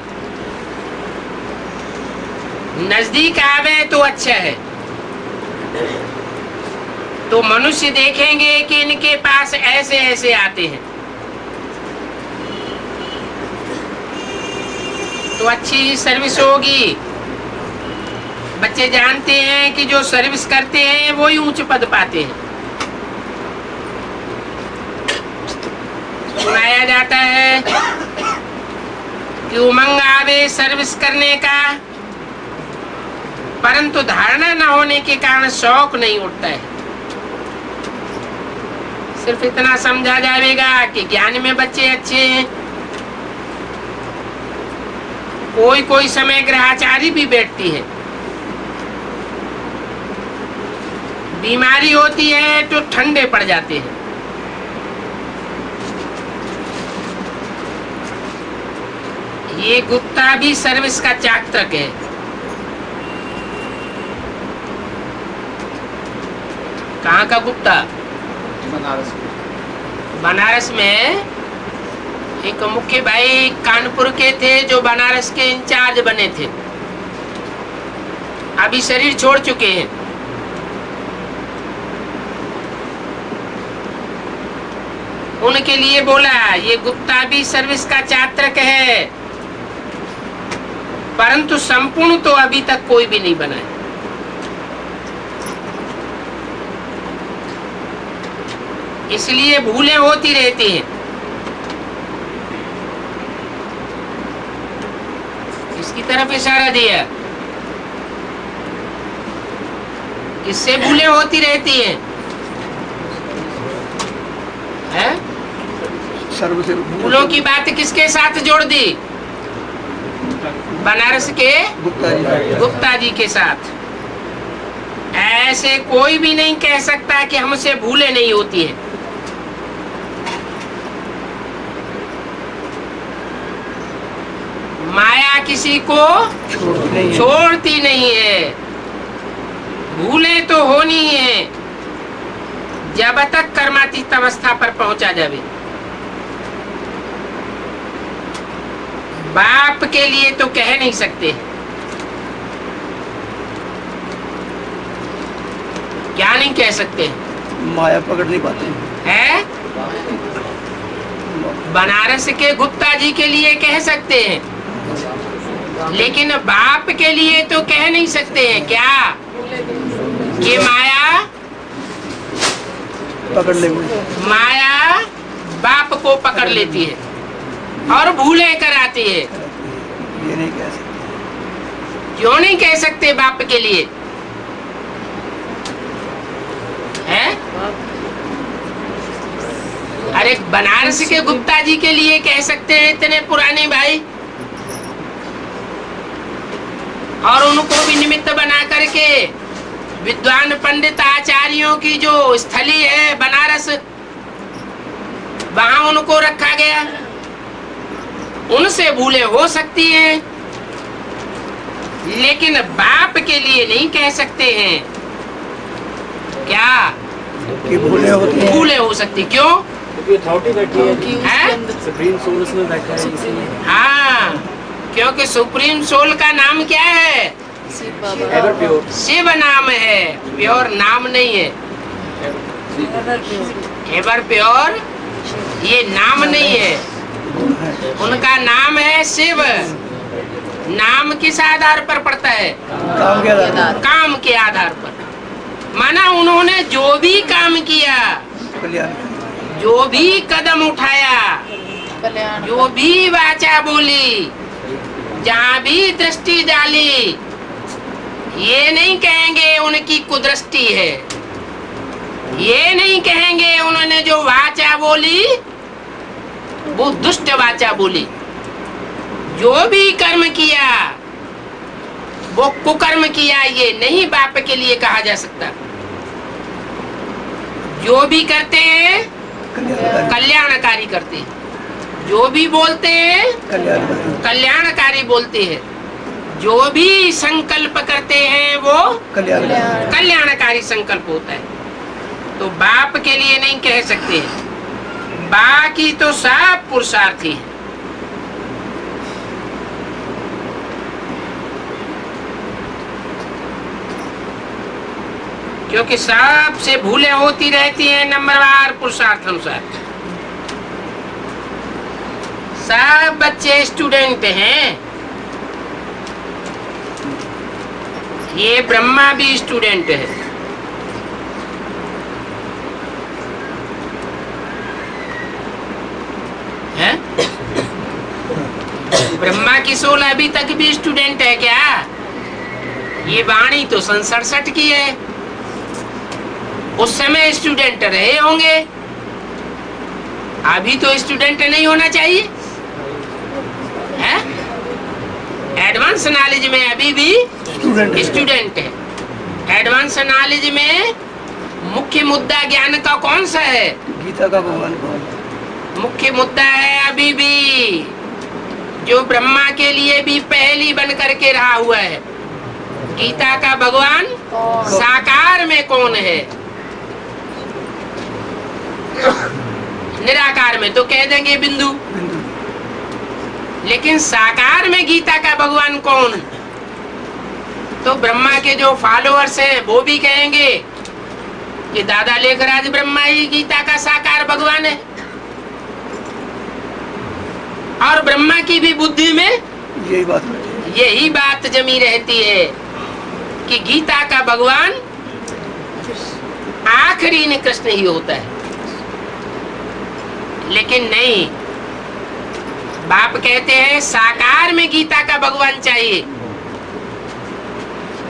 नजदीक आवे तो अच्छा है। तो मनुष्य देखेंगे कि इनके पास ऐसे ऐसे आते हैं, तो अच्छी सर्विस होगी। बच्चे जानते हैं कि जो सर्विस करते हैं वो ही ऊंच पद पाते हैं। सुनाया जाता है कि उमंग आवे सर्विस करने का, परंतु धारणा न होने के कारण शौक नहीं उठता है। सिर्फ इतना समझा जाएगा कि ज्ञान में बच्चे अच्छे हैं। कोई कोई समय ग्रहाचारी भी बैठती है, बीमारी होती है तो ठंडे पड़ जाते हैं। ये गुप्ता भी सर्विस का चातक है। कहाँ का गुप्ता? बनारस। बनारस में एक मुख्य भाई कानपुर के थे, जो बनारस के इंचार्ज बने थे, अभी शरीर छोड़ चुके हैं। उनके लिए बोला ये गुप्ता भी सर्विस का चातक है, परंतु संपूर्ण तो अभी तक कोई भी नहीं बना है। इसलिए भूलें होती रहती हैं। इसकी तरफ इशारा दिया, इससे भूलें होती रहती हैं। है? भूलों की बात किसके साथ जोड़ दी? बनारस के गुप्ता जी के साथ। ऐसे कोई भी नहीं कह सकता कि हमसे भूलें नहीं होती है। माया किसी को छोड़ती नहीं है। भूलें तो होनी है जब तक कर्मातीत अवस्था पर पहुंचा जावे। बाप के लिए तो कह नहीं सकते। क्या नहीं कह सकते माया पकड़ नहीं पाते हैं? बनारस के गुप्ता जी के लिए कह सकते हैं, लेकिन बाप के लिए तो कह नहीं सकते हैं। क्या कि माया पकड़ ले माया बाप को पकड़ लेती है और भूले कराती है। ये नहीं कह सकते। क्यों नहीं कह सकते बाप के लिए है? अरे बनारस के गुप्ता जी के लिए कह सकते हैं, इतने पुराने भाई, और उनको भी निमित्त बना करके विद्वान पंडित आचार्यों की जो स्थली है बनारस, वहां उनको रखा गया। उनसे भूले हो सकती हैं, लेकिन बाप के लिए नहीं कह सकते हैं। क्या कि भूले होती हैं। भूले हो सकती? क्यों? क्योंकि अथॉरिटी बैठी है? सुप्रीम सोल उसमें बैठा है इसलिए। हाँ, क्योंकि सुप्रीम सोल का नाम क्या है? Ever pure. शिव नाम है, प्योर नाम नहीं है। एवर प्योर ये नाम नहीं है, उनका नाम है शिव। नाम किस आधार पर पड़ता है? काम के आधार काम के आधार पर। माना उन्होंने जो भी काम किया, कल्याण जो भी कदम उठाया, जो भी वाचा बोली, जहाँ भी दृष्टि डाली, ये नहीं कहेंगे उनकी कुदृष्टि है। ये नहीं कहेंगे उन्होंने जो वाचा बोली वो दुष्ट वाचा बोली। जो भी कर्म किया वो कुकर्म किया, ये नहीं बाप के लिए कहा जा सकता। जो भी करते हैं कल्याणकारी करते हैं, जो भी बोलते हैं कल्याणकारी बोलते हैं, जो भी संकल्प करते हैं वो कल्याणकारी संकल्प होता है। तो बाप के लिए नहीं कह सकते, बाकी तो सब पुरुषार्थी है। क्योंकि सबसे भूले होती रहती हैं नंबरवार पुरुषार्थ अनुसार। सब बच्चे स्टूडेंट हैं, ये ब्रह्मा भी स्टूडेंट है। हैं? ब्रह्मा की सोल अभी तक भी स्टूडेंट है क्या? ये वाणी तो 67 की है, उस समय स्टूडेंट रहे होंगे, अभी तो स्टूडेंट नहीं होना चाहिए है? एडवांस नॉलेज में अभी भी स्टूडेंट है। एडवांस नॉलेज में मुख्य मुद्दा ज्ञान का कौन सा है? गीता का भगवान कौन? मुख्य मुद्दा है अभी भी जो ब्रह्मा के लिए भी पहली बन करके रहा हुआ है। गीता का भगवान साकार में कौन है? निराकार में तो कह देंगे बिंदु, लेकिन साकार में गीता का भगवान कौन? तो ब्रह्मा के जो फॉलोअर्स हैं वो भी कहेंगे कि दादा लेखराज ब्रह्मा ही गीता का साकार भगवान है। और ब्रह्मा की भी बुद्धि में यही बात जमी रहती है कि गीता का भगवान आखिरी में कृष्ण ही होता है। लेकिन नहीं, बाप कहते हैं साकार में गीता का भगवान चाहिए।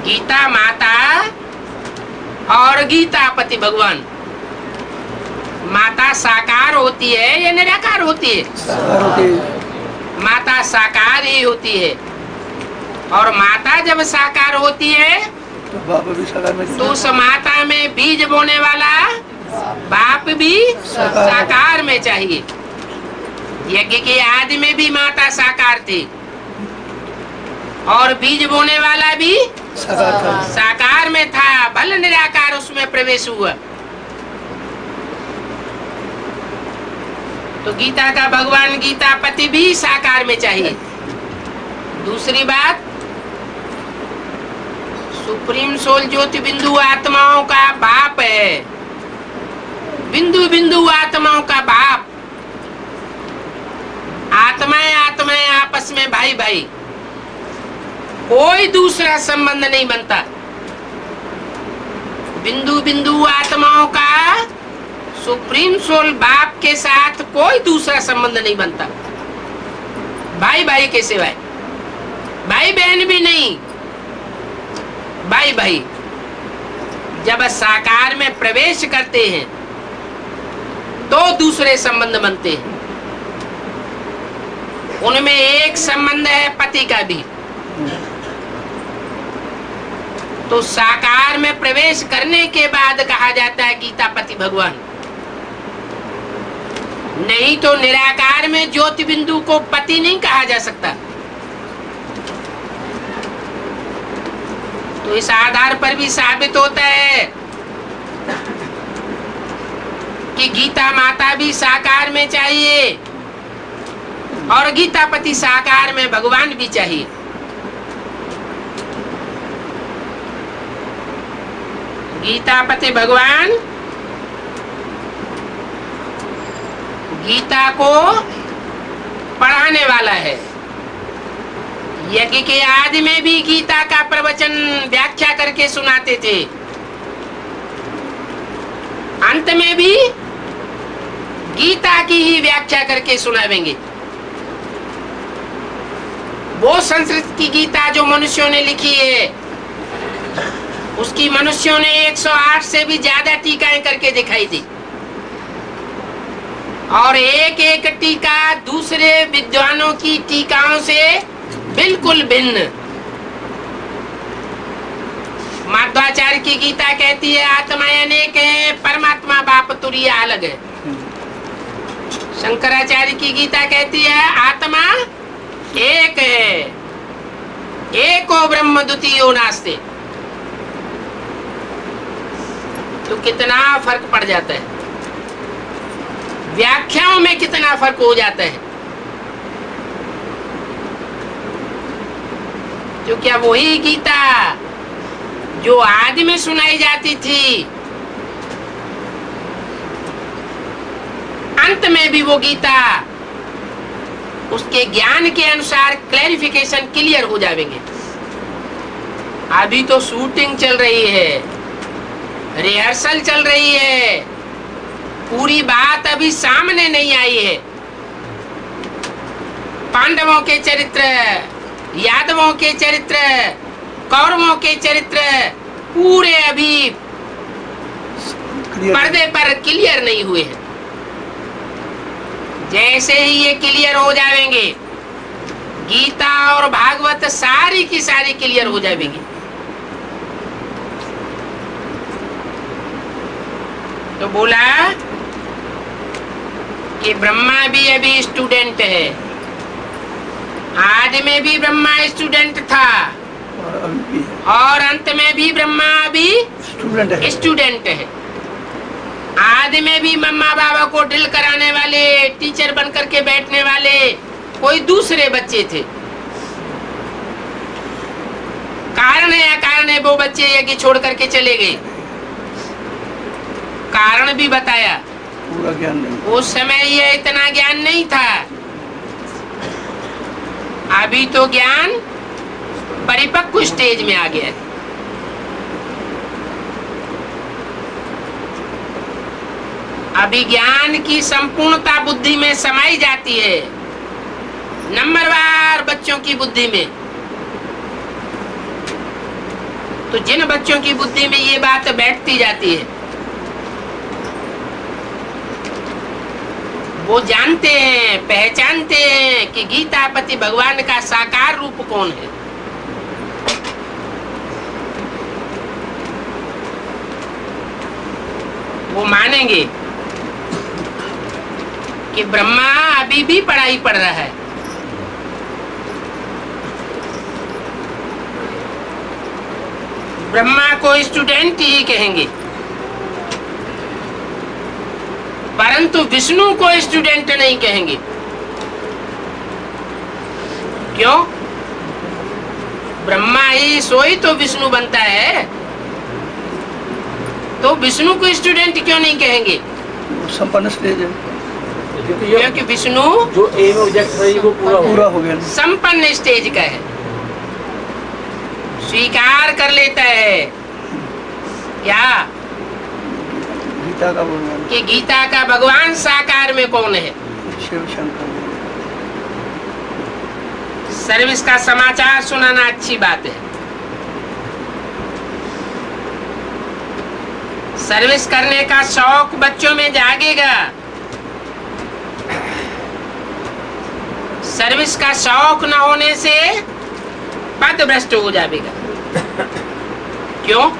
गीता माता और गीता पति भगवान। माता साकार होती है या निराकार होती है? माता साकार ही होती है, और माता जब साकार होती है तो उस माता में बीज बोने वाला बाप भी साकार में चाहिए। यज्ञ के आदि में भी माता साकार थी और बीज बोने वाला भी साकार में था, भले निराकार उसमें प्रवेश हुआ। तो गीता का भगवान गीता पति भी साकार में चाहिए। दूसरी बात, सुप्रीम सोल ज्योति बिंदु आत्माओं का बाप है, बिंदु बिंदु आत्माओं का बाप। आत्माएं आत्माएं आपस में भाई भाई, कोई दूसरा संबंध नहीं बनता। बिंदु बिंदु आत्माओं का सुप्रीम सोल बाप के साथ कोई दूसरा संबंध नहीं बनता, भाई भाई के सिवाय। भाई बहन भी नहीं, भाई भाई। जब साकार में प्रवेश करते हैं तो दूसरे संबंध बनते हैं। उनमें एक संबंध है पति का भी। तो साकार में प्रवेश करने के बाद कहा जाता है गीता पति भगवान। नहीं तो निराकार में ज्योति बिंदु को पति नहीं कहा जा सकता। तो इस आधार पर भी साबित होता है कि गीता माता भी साकार में चाहिए और गीता पति साकार में भगवान भी चाहिए। गीता पति भगवान गीता को पढ़ाने वाला है। यज्ञ के आदि में भी गीता का प्रवचन व्याख्या करके सुनाते थे, अंत में भी गीता की ही व्याख्या करके सुनावेंगे। वो संस्कृत की गीता जो मनुष्यों ने लिखी है, उसकी मनुष्यों ने 108 से भी ज्यादा टीकाएं करके दिखाई थी, और एक एक टीका दूसरे विद्वानों की टीकाओं से बिल्कुल भिन्न। माध्वाचार्य की गीता कहती है आत्मा अनेक है, परमात्मा बाप तुरीय अलग है। शंकराचार्य की गीता कहती है आत्मा एक है, एको ब्रह्म द्वितीयो नास्ति। तो कितना फर्क पड़ जाता है, व्याख्याओं में कितना फर्क हो जाता है। तो क्या वही गीता जो आदि में सुनाई जाती थी, अंत में भी वो गीता उसके ज्ञान के अनुसार क्लैरिफिकेशन क्लियर हो जाएंगे। अभी तो शूटिंग चल रही है, रिहर्सल चल रही है, पूरी बात अभी सामने नहीं आई है। पांडवों के चरित्र, यादवों के चरित्र, कौरवों के चरित्र पूरे अभी पर्दे पर क्लियर नहीं हुए हैं। जैसे ही ये क्लियर हो जाएंगे, गीता और भागवत सारी की सारी क्लियर हो जाएंगी। तो बोला कि ब्रह्मा भी अभी स्टूडेंट है, आदि में भी ब्रह्मा स्टूडेंट था और अंत में भी ब्रह्मा अभी स्टूडेंट है। आदि में भी मम्मा बाबा को ड्रिल कराने वाले, टीचर बन करके बैठने वाले कोई दूसरे बच्चे थे। कारण है अकारण है वो बच्चे यज्ञ छोड़ करके चले गए। कारण भी बताया, पूरा ज्ञान नहीं। उस समय ये इतना ज्ञान नहीं था। अभी तो ज्ञान परिपक्व स्टेज में आ गया है। अभी ज्ञान की संपूर्णता बुद्धि में समाई जाती है, नंबरवार बच्चों की बुद्धि में। तो जिन बच्चों की बुद्धि में ये बात बैठती जाती है, वो जानते हैं, पहचानते हैं कि गीतापति भगवान का साकार रूप कौन है। वो मानेंगे कि ब्रह्मा अभी भी पढ़ाई पढ़ रहा है। ब्रह्मा को स्टूडेंट ही कहेंगे, परंतु विष्णु को स्टूडेंट नहीं कहेंगे। क्यों? ब्रह्मा ही सोई तो विष्णु बनता है, तो विष्णु को स्टूडेंट क्यों नहीं कहेंगे? वो संपन्न स्टेज है, क्योंकि विष्णु जो एम ऑब्जेक्ट है वो पूरा हो गया। संपन्न स्टेज का है, स्वीकार कर लेता है क्या गीता का भगवान कि गीता का भगवान साकार में कौन है? शिव शंकर। सर्विस का समाचार सुनाना अच्छी बात है। सर्विस करने का शौक बच्चों में जागेगा। सर्विस का शौक न होने से पद भ्रष्ट हो जाएगा। क्यों?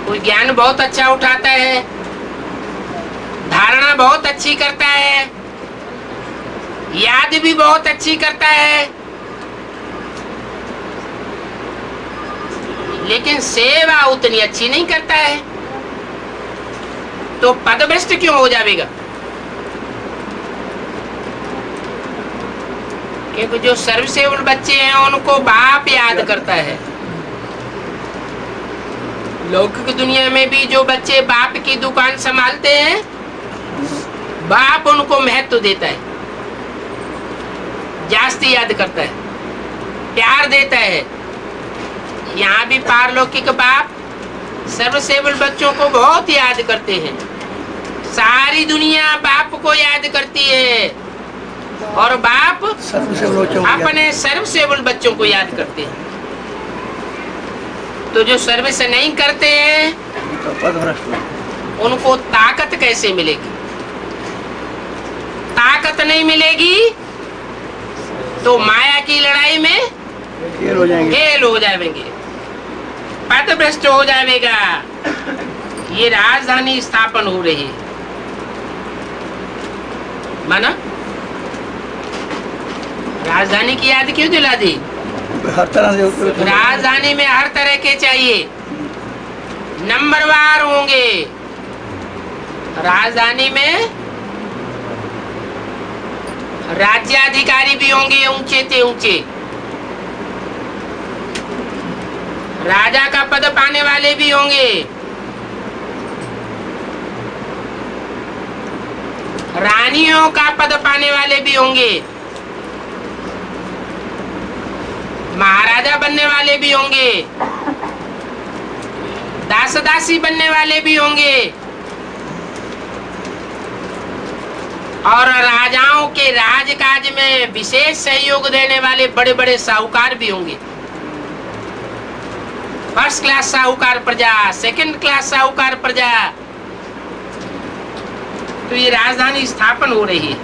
कोई ज्ञान बहुत अच्छा उठाता है, धारणा बहुत अच्छी करता है, याद भी बहुत अच्छी करता है, लेकिन सेवा उतनी अच्छी नहीं करता है, तो पदभ्रष्ट क्यों हो जाएगा? क्योंकि जो सर्विसेबल बच्चे हैं उनको बाप याद करता है। लौकिक दुनिया में भी जो बच्चे बाप की दुकान संभालते हैं, बाप उनको महत्व देता है, जास्ती याद करता है, प्यार देता है। यहाँ भी पारलौकिक बाप सर्वसेबल बच्चों को बहुत याद करते हैं। सारी दुनिया बाप को याद करती है और बाप अपने सर्वसेबल बच्चों को याद करते हैं। तो जो सर्विस नहीं करते हैं उनको ताकत कैसे मिलेगी? ताकत नहीं मिलेगी तो माया की लड़ाई में फेल हो जाएंगे, पदभ्रष्ट हो जाएगा। ये राजधानी स्थापन हो रही है, माना राजधानी की याद क्यों दिला दी? हर तरह से राजधानी में हर तरह के चाहिए, नंबरवार होंगे। राजधानी में राज्याधिकारी भी होंगे, ऊंचे से ऊंचे। राजा का पद पाने वाले भी होंगे, रानियों का पद पाने वाले भी होंगे, महाराजा बनने वाले भी होंगे, दास दासी बनने वाले भी होंगे, और राजाओं के राजकाज में विशेष सहयोग देने वाले बड़े बड़े साहूकार भी होंगे। फर्स्ट क्लास साहूकार प्रजा, सेकंड क्लास साहूकार प्रजा। तो ये राजधानी स्थापन हो रही है।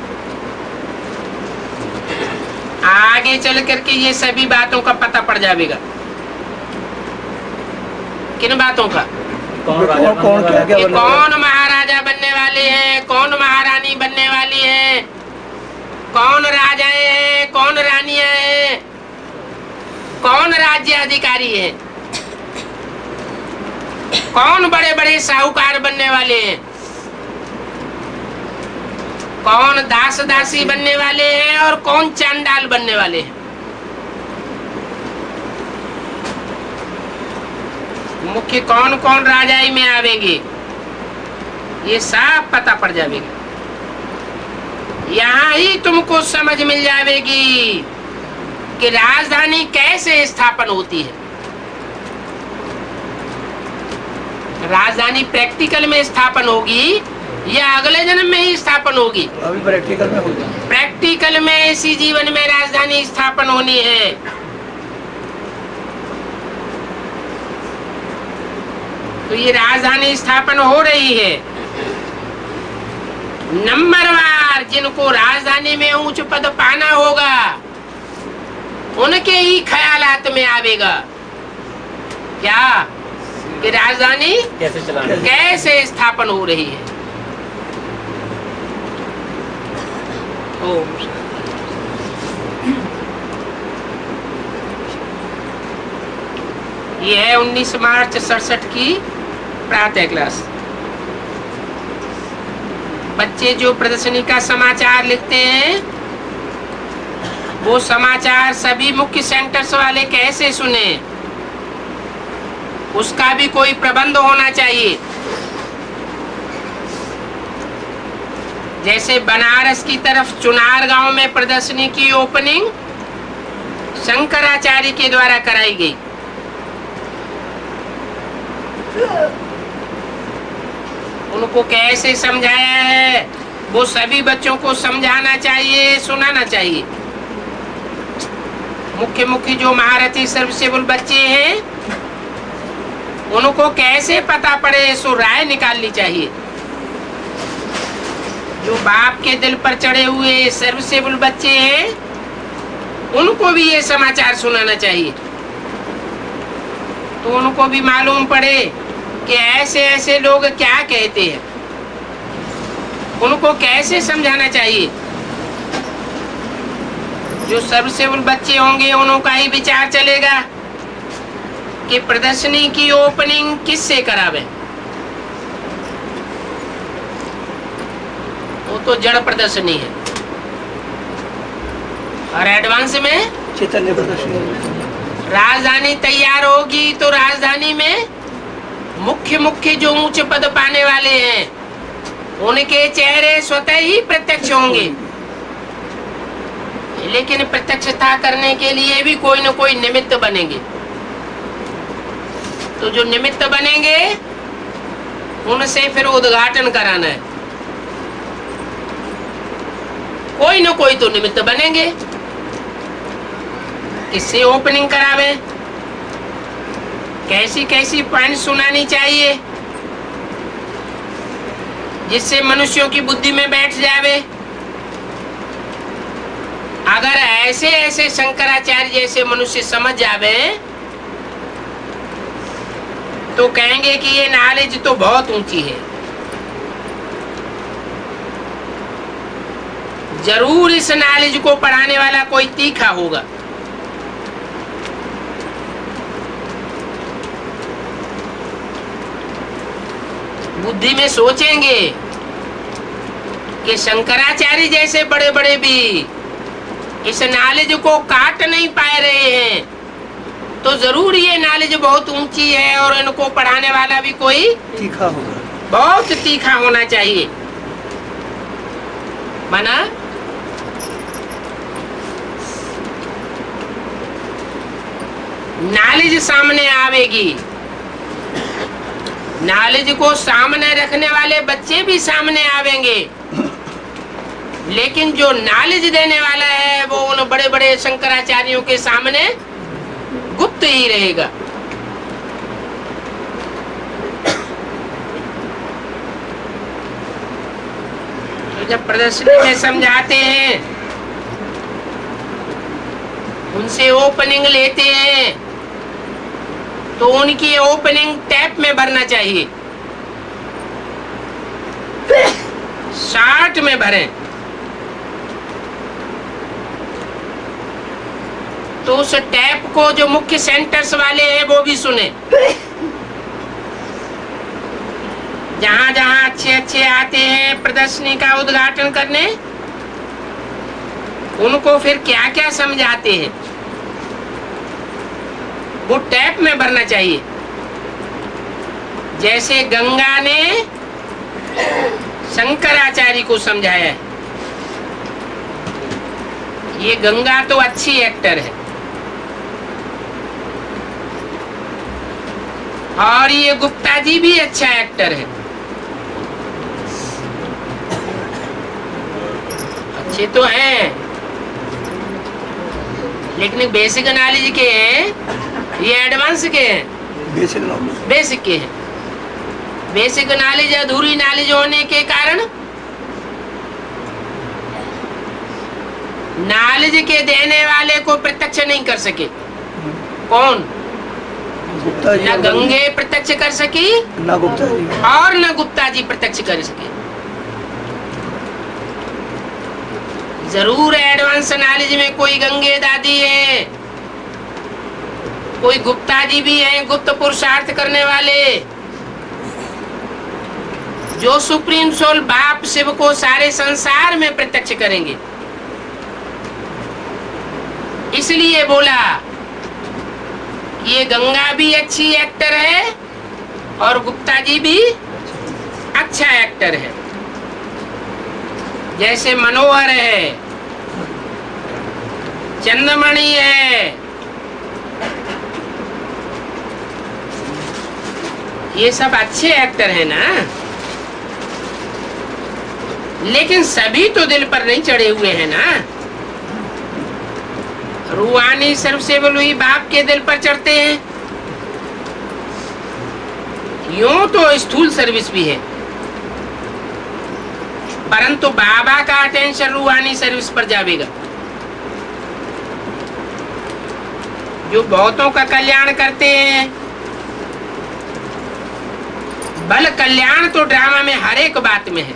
आगे चल करके ये सभी बातों का पता पड़ जाएगा। किन बातों का? कौन महाराजा बनने वाले हैं, कौन महारानी बनने वाली है, कौन राजाएं हैं, कौन रानियां हैं, कौन राज्य अधिकारी है, कौन बड़े बड़े साहूकार बनने वाले हैं, कौन दास दासी बनने वाले हैं और कौन चांडाल बनने वाले हैं। मुख्य कौन कौन राजाई में आवेंगे, ये सब पता पड़ जाएगा। यहाँ ही तुमको समझ मिल जाएगी कि राजधानी कैसे स्थापन होती है। राजधानी प्रैक्टिकल में स्थापन होगी या अगले जन्म में ही स्थापन होगी? अभी प्रैक्टिकल में होगा। प्रैक्टिकल में इसी जीवन में राजधानी स्थापन होनी है। तो ये राजधानी स्थापन हो रही है। नंबरवार जिनको राजधानी में उच्च पद पाना होगा उनके ही ख्यालात में आवेगा क्या कि राजधानी कैसे स्थापन हो रही है। ये है 19 मार्च 67 की प्रातः क्लास। बच्चे जो प्रदर्शनी का समाचार लिखते हैं वो समाचार सभी मुख्य सेंटर्स वाले कैसे सुने, उसका भी कोई प्रबंध होना चाहिए। जैसे बनारस की तरफ चुनार गांव में प्रदर्शनी की ओपनिंग शंकराचार्य के द्वारा कराई गई। उनको कैसे समझाया है, वो सभी बच्चों को समझाना चाहिए, सुनाना चाहिए। मुख्य मुख्य जो महारथी सर्विसेबल बच्चे हैं उनको कैसे पता पड़े, सो राय निकालनी चाहिए। जो बाप के दिल पर चढ़े हुए सर्विसेबल बच्चे हैं उनको भी ये समाचार सुनाना चाहिए, तो उनको भी मालूम पड़े कि ऐसे ऐसे लोग क्या कहते हैं। उनको कैसे समझाना चाहिए। जो सर्विसेबल बच्चे होंगे उनका ही विचार चलेगा कि प्रदर्शनी की ओपनिंग किससे करावे। वो तो जड़ प्रदर्शनी है, और एडवांस में चैतन्य प्रदर्शनी। राजधानी तैयार होगी तो राजधानी में मुख्य मुख्य जो ऊंचे पद पाने वाले हैं उनके चेहरे स्वतः ही प्रत्यक्ष होंगे, लेकिन प्रत्यक्षता करने के लिए भी कोई न कोई निमित्त बनेंगे। तो जो निमित्त बनेंगे उनसे फिर उद्घाटन कराना है। कोई न कोई तो निमित्त बनेंगे, किससे ओपनिंग करावे, कैसी कैसी पॉइंट सुनानी चाहिए जिससे मनुष्यों की बुद्धि में बैठ जावे। अगर ऐसे ऐसे शंकराचार्य जैसे मनुष्य समझ जावे तो कहेंगे कि ये नॉलेज तो बहुत ऊंची है। जरूर इस नॉलेज को पढ़ाने वाला कोई तीखा होगा। बुद्धि में सोचेंगे कि शंकराचार्य जैसे बड़े बड़े भी इस नॉलेज को काट नहीं पा रहे हैं, तो जरूर ये नॉलेज बहुत ऊंची है और इनको पढ़ाने वाला भी कोई तीखा होगा, बहुत तीखा होना चाहिए। माना नॉलेज सामने आवेगी, नॉलेज को सामने रखने वाले बच्चे भी सामने आवेंगे, लेकिन जो नॉलेज देने वाला है वो उन बड़े बड़े शंकराचार्यों के सामने गुप्त ही रहेगा। तो जब प्रदर्शनी में समझाते हैं, उनसे ओपनिंग लेते हैं, तो उनकी ओपनिंग टैप में भरना चाहिए, शार्ट में भरें, तो उस टैप को जो मुख्य सेंटर्स वाले हैं वो भी सुने। जहां जहां अच्छे अच्छे आते हैं प्रदर्शनी का उद्घाटन करने, उनको फिर क्या क्या समझाते हैं वो टैप में भरना चाहिए। जैसे गंगा ने शंकराचार्य को समझाया है। ये गंगा तो अच्छी एक्टर है, और ये गुप्ता जी भी अच्छा एक्टर है। अच्छे तो हैं, लेकिन बेसिक नॉलेज के हैं, ये एडवांस के हैं। बेसिक के हैं। बेसिक नॉलेज अधूरी नॉलेज होने के कारण नॉलेज के देने वाले को प्रत्यक्ष नहीं कर सके। कौन? न गंगे प्रत्यक्ष कर सकी, न गुप्ता जी, और न गुप्ता जी प्रत्यक्ष कर सके। जरूर एडवांस नॉलेज में कोई गंगे दादी है, कोई गुप्ता जी भी हैं, गुप्त पुरुषार्थ करने वाले, जो सुप्रीम सोल बाप शिव को सारे संसार में प्रत्यक्ष करेंगे। इसलिए बोला कि ये गंगा भी अच्छी एक्टर है और गुप्ता जी भी अच्छा एक्टर है। जैसे मनोहर है, चंद्रमणि है, ये सब अच्छे एक्टर हैं ना, लेकिन सभी तो दिल पर नहीं चढ़े हुए हैं ना। रूहानी सर्वसेवल हुई बाप के दिल पर चढ़ते हैं। यूं तो स्थूल सर्विस भी है, परंतु बाबा का अटेंशन रूहानी सर्विस पर जाएगा। जो बहुतों का कल्याण करते हैं, बल कल्याण तो ड्रामा में हर एक बात में है।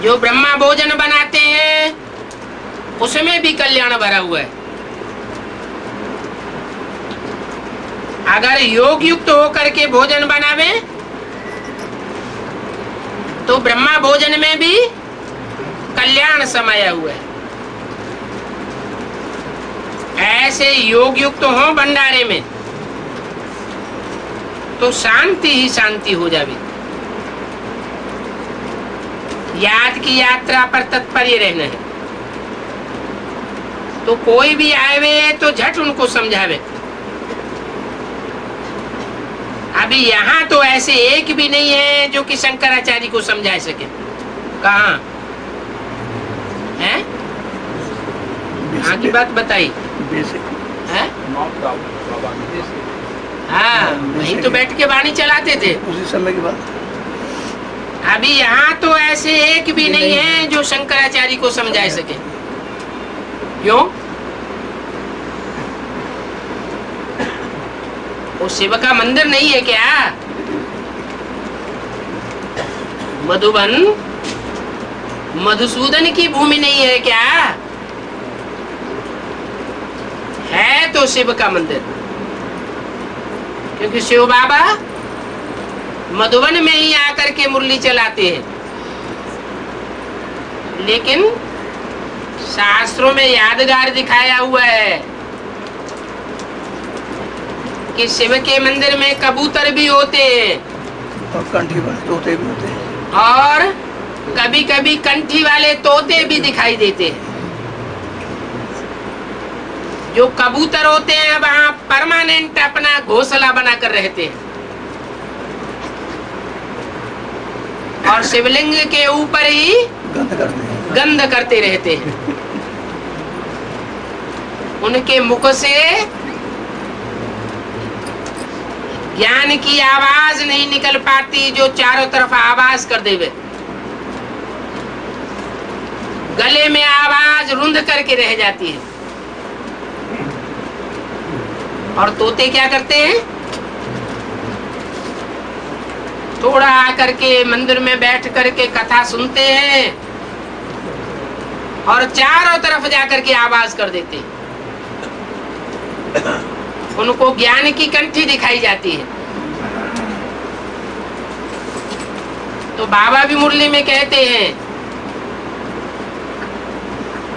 जो ब्रह्मा भोजन बनाते हैं उसमें भी कल्याण भरा हुआ है। अगर योग युक्त होकर के भोजन बनावे तो ब्रह्मा भोजन में भी कल्याण समाया हुआ है। ऐसे योग युक्त हो भंडारे में तो शांति ही शांति हो जावे। याद की यात्रा पर तत्पर रहना है। तो कोई भी आवे तो झट उनको समझावे। अभी यहाँ तो ऐसे एक भी नहीं है जो कि शंकराचार्य को समझा सके। कहाँ है? की बात बताई है? हाँ, वही तो बैठ के वाणी चलाते थे उसी समय की बात। अभी यहाँ तो ऐसे एक भी नहीं है जो शंकराचार्य को समझा सके। क्यों? वो शिव का मंदिर नहीं है क्या? मधुबन मधुसूदन की भूमि नहीं है क्या? है तो शिव का मंदिर, क्योंकि शिव बाबा मधुबन में ही आकर के मुरली चलाते हैं। लेकिन शास्त्रों में यादगार दिखाया हुआ है कि शिव के मंदिर में कबूतर भी होते हैं और कंठी वाले तोते भी होते हैं, और कभी कभी कंठी वाले तोते भी दिखाई देते हैं। जो कबूतर होते हैं वहां परमानेंट अपना घोंसला बनाकर रहते हैं और शिवलिंग के ऊपर ही गंध करते रहते हैं। उनके मुख से ज्ञान की आवाज नहीं निकल पाती जो चारों तरफ आवाज कर देवे। गले में आवाज रुंध करके रह जाती है। और तोते क्या करते हैं? थोड़ा आकर के मंदिर में बैठ करके कथा सुनते हैं और चारों तरफ जाकर के आवाज कर देते हैं। उनको ज्ञान की कंठी दिखाई जाती है। तो बाबा भी मुरली में कहते हैं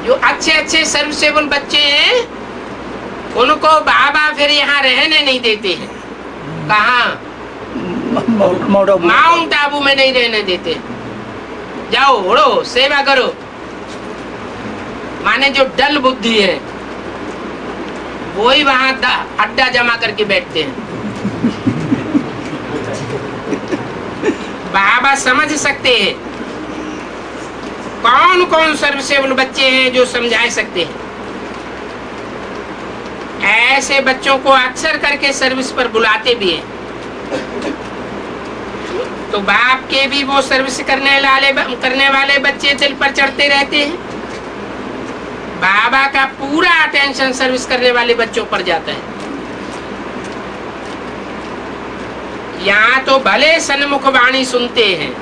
जो अच्छे अच्छे सर्वसेवल बच्चे हैं उनको बाबा फिर यहाँ रहने नहीं देते हैं। कहाँ? माउंट आबू में नहीं रहने देते। जाओ उड़ो, सेवा करो। माने जो डल बुद्धि है वही वहां अड्डा जमा करके बैठते हैं। बाबा समझ सकते हैं कौन कौन सर्वसेवल बच्चे हैं जो समझा सकते हैं। ऐसे बच्चों को अक्सर करके सर्विस पर बुलाते भी हैं। तो बाप के भी वो सर्विस करने वाले बच्चे दिल पर चढ़ते रहते हैं। बाबा का पूरा अटेंशन सर्विस करने वाले बच्चों पर जाता है। यहाँ तो भले सन्मुख वाणी सुनते हैं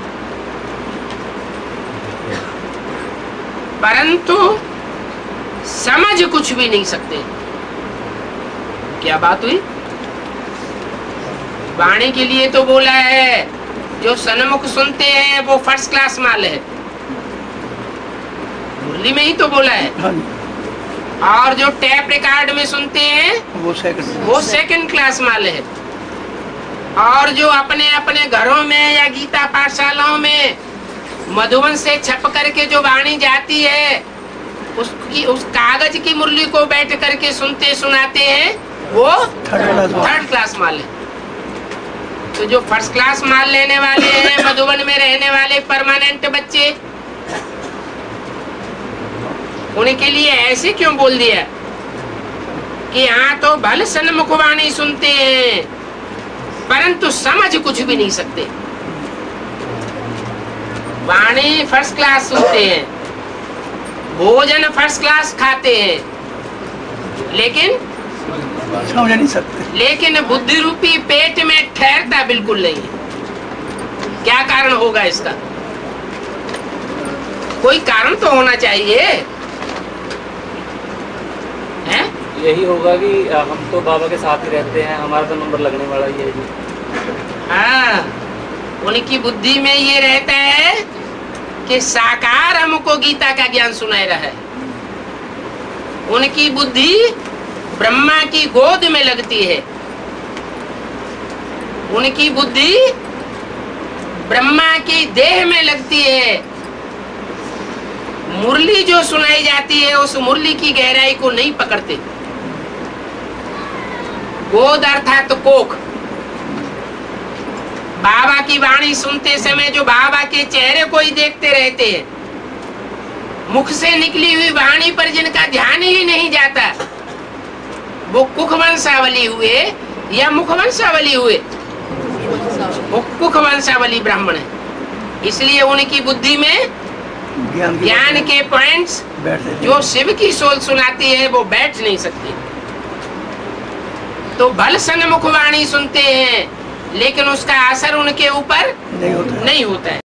परंतु समझ कुछ भी नहीं सकते। क्या बात हुई? वाणी के लिए तो बोला है जो सन्मुख सुनते हैं वो फर्स्ट क्लास माल है। मुरली में ही तो बोला है। हाँ जी, और जो टैप रिकॉर्ड में सुनते हैं वो 2nd क्लास वाले हैं। और जो अपने अपने घरों में या गीता पाठशालाओं में मधुबन से छप करके जो वाणी जाती है, उस कागज की मुरली को बैठ करके सुनते सुनाते हैं, वो 3rd क्लास माल है। तो जो 1st क्लास माल लेने वाले हैं, मधुबन में रहने वाले परमानेंट बच्चे, उनके लिए ऐसे क्यों बोल दिया कि यहाँ तो भल सन्मुख वाणी सुनते हैं परंतु समझ कुछ भी नहीं सकते। वाणी 1st क्लास सुनते हैं, भोजन 1st क्लास खाते हैं, लेकिन समझ नहीं सकते। लेकिन बुद्धि रूपी पेट में ठहरता बिल्कुल नहीं है। क्या कारण होगा इसका? कोई कारण तो होना चाहिए, है? यही होगा कि हम तो बाबा के साथ ही रहते हैं, हमारा तो नंबर लगने वाला ही है जी। हाँ, उनकी बुद्धि में ये रहता है कि साकार हमको गीता का ज्ञान सुनाई रहा है। उनकी बुद्धि ब्रह्मा की गोद में लगती है, उनकी बुद्धि ब्रह्मा की देह में लगती है। मुरली जो सुनाई जाती है उस मुरली की गहराई को नहीं पकड़ते। गोद अर्थात कोख। बाबा की वाणी सुनते समय जो बाबा के चेहरे को ही देखते रहते हैं, मुख से निकली हुई वाणी पर जिनका ध्यान ही नहीं जाता, वो कुखवंशावली हुए या मुखवंशावली हुए? वो कुखवंशावली ब्राह्मण है। इसलिए उनकी बुद्धि में ज्ञान के पॉइंट्स जो शिव की सोल सुनाती है वो बैठ नहीं सकती। तो भल सन्मुख वाणी सुनते हैं लेकिन उसका असर उनके ऊपर नहीं होता है।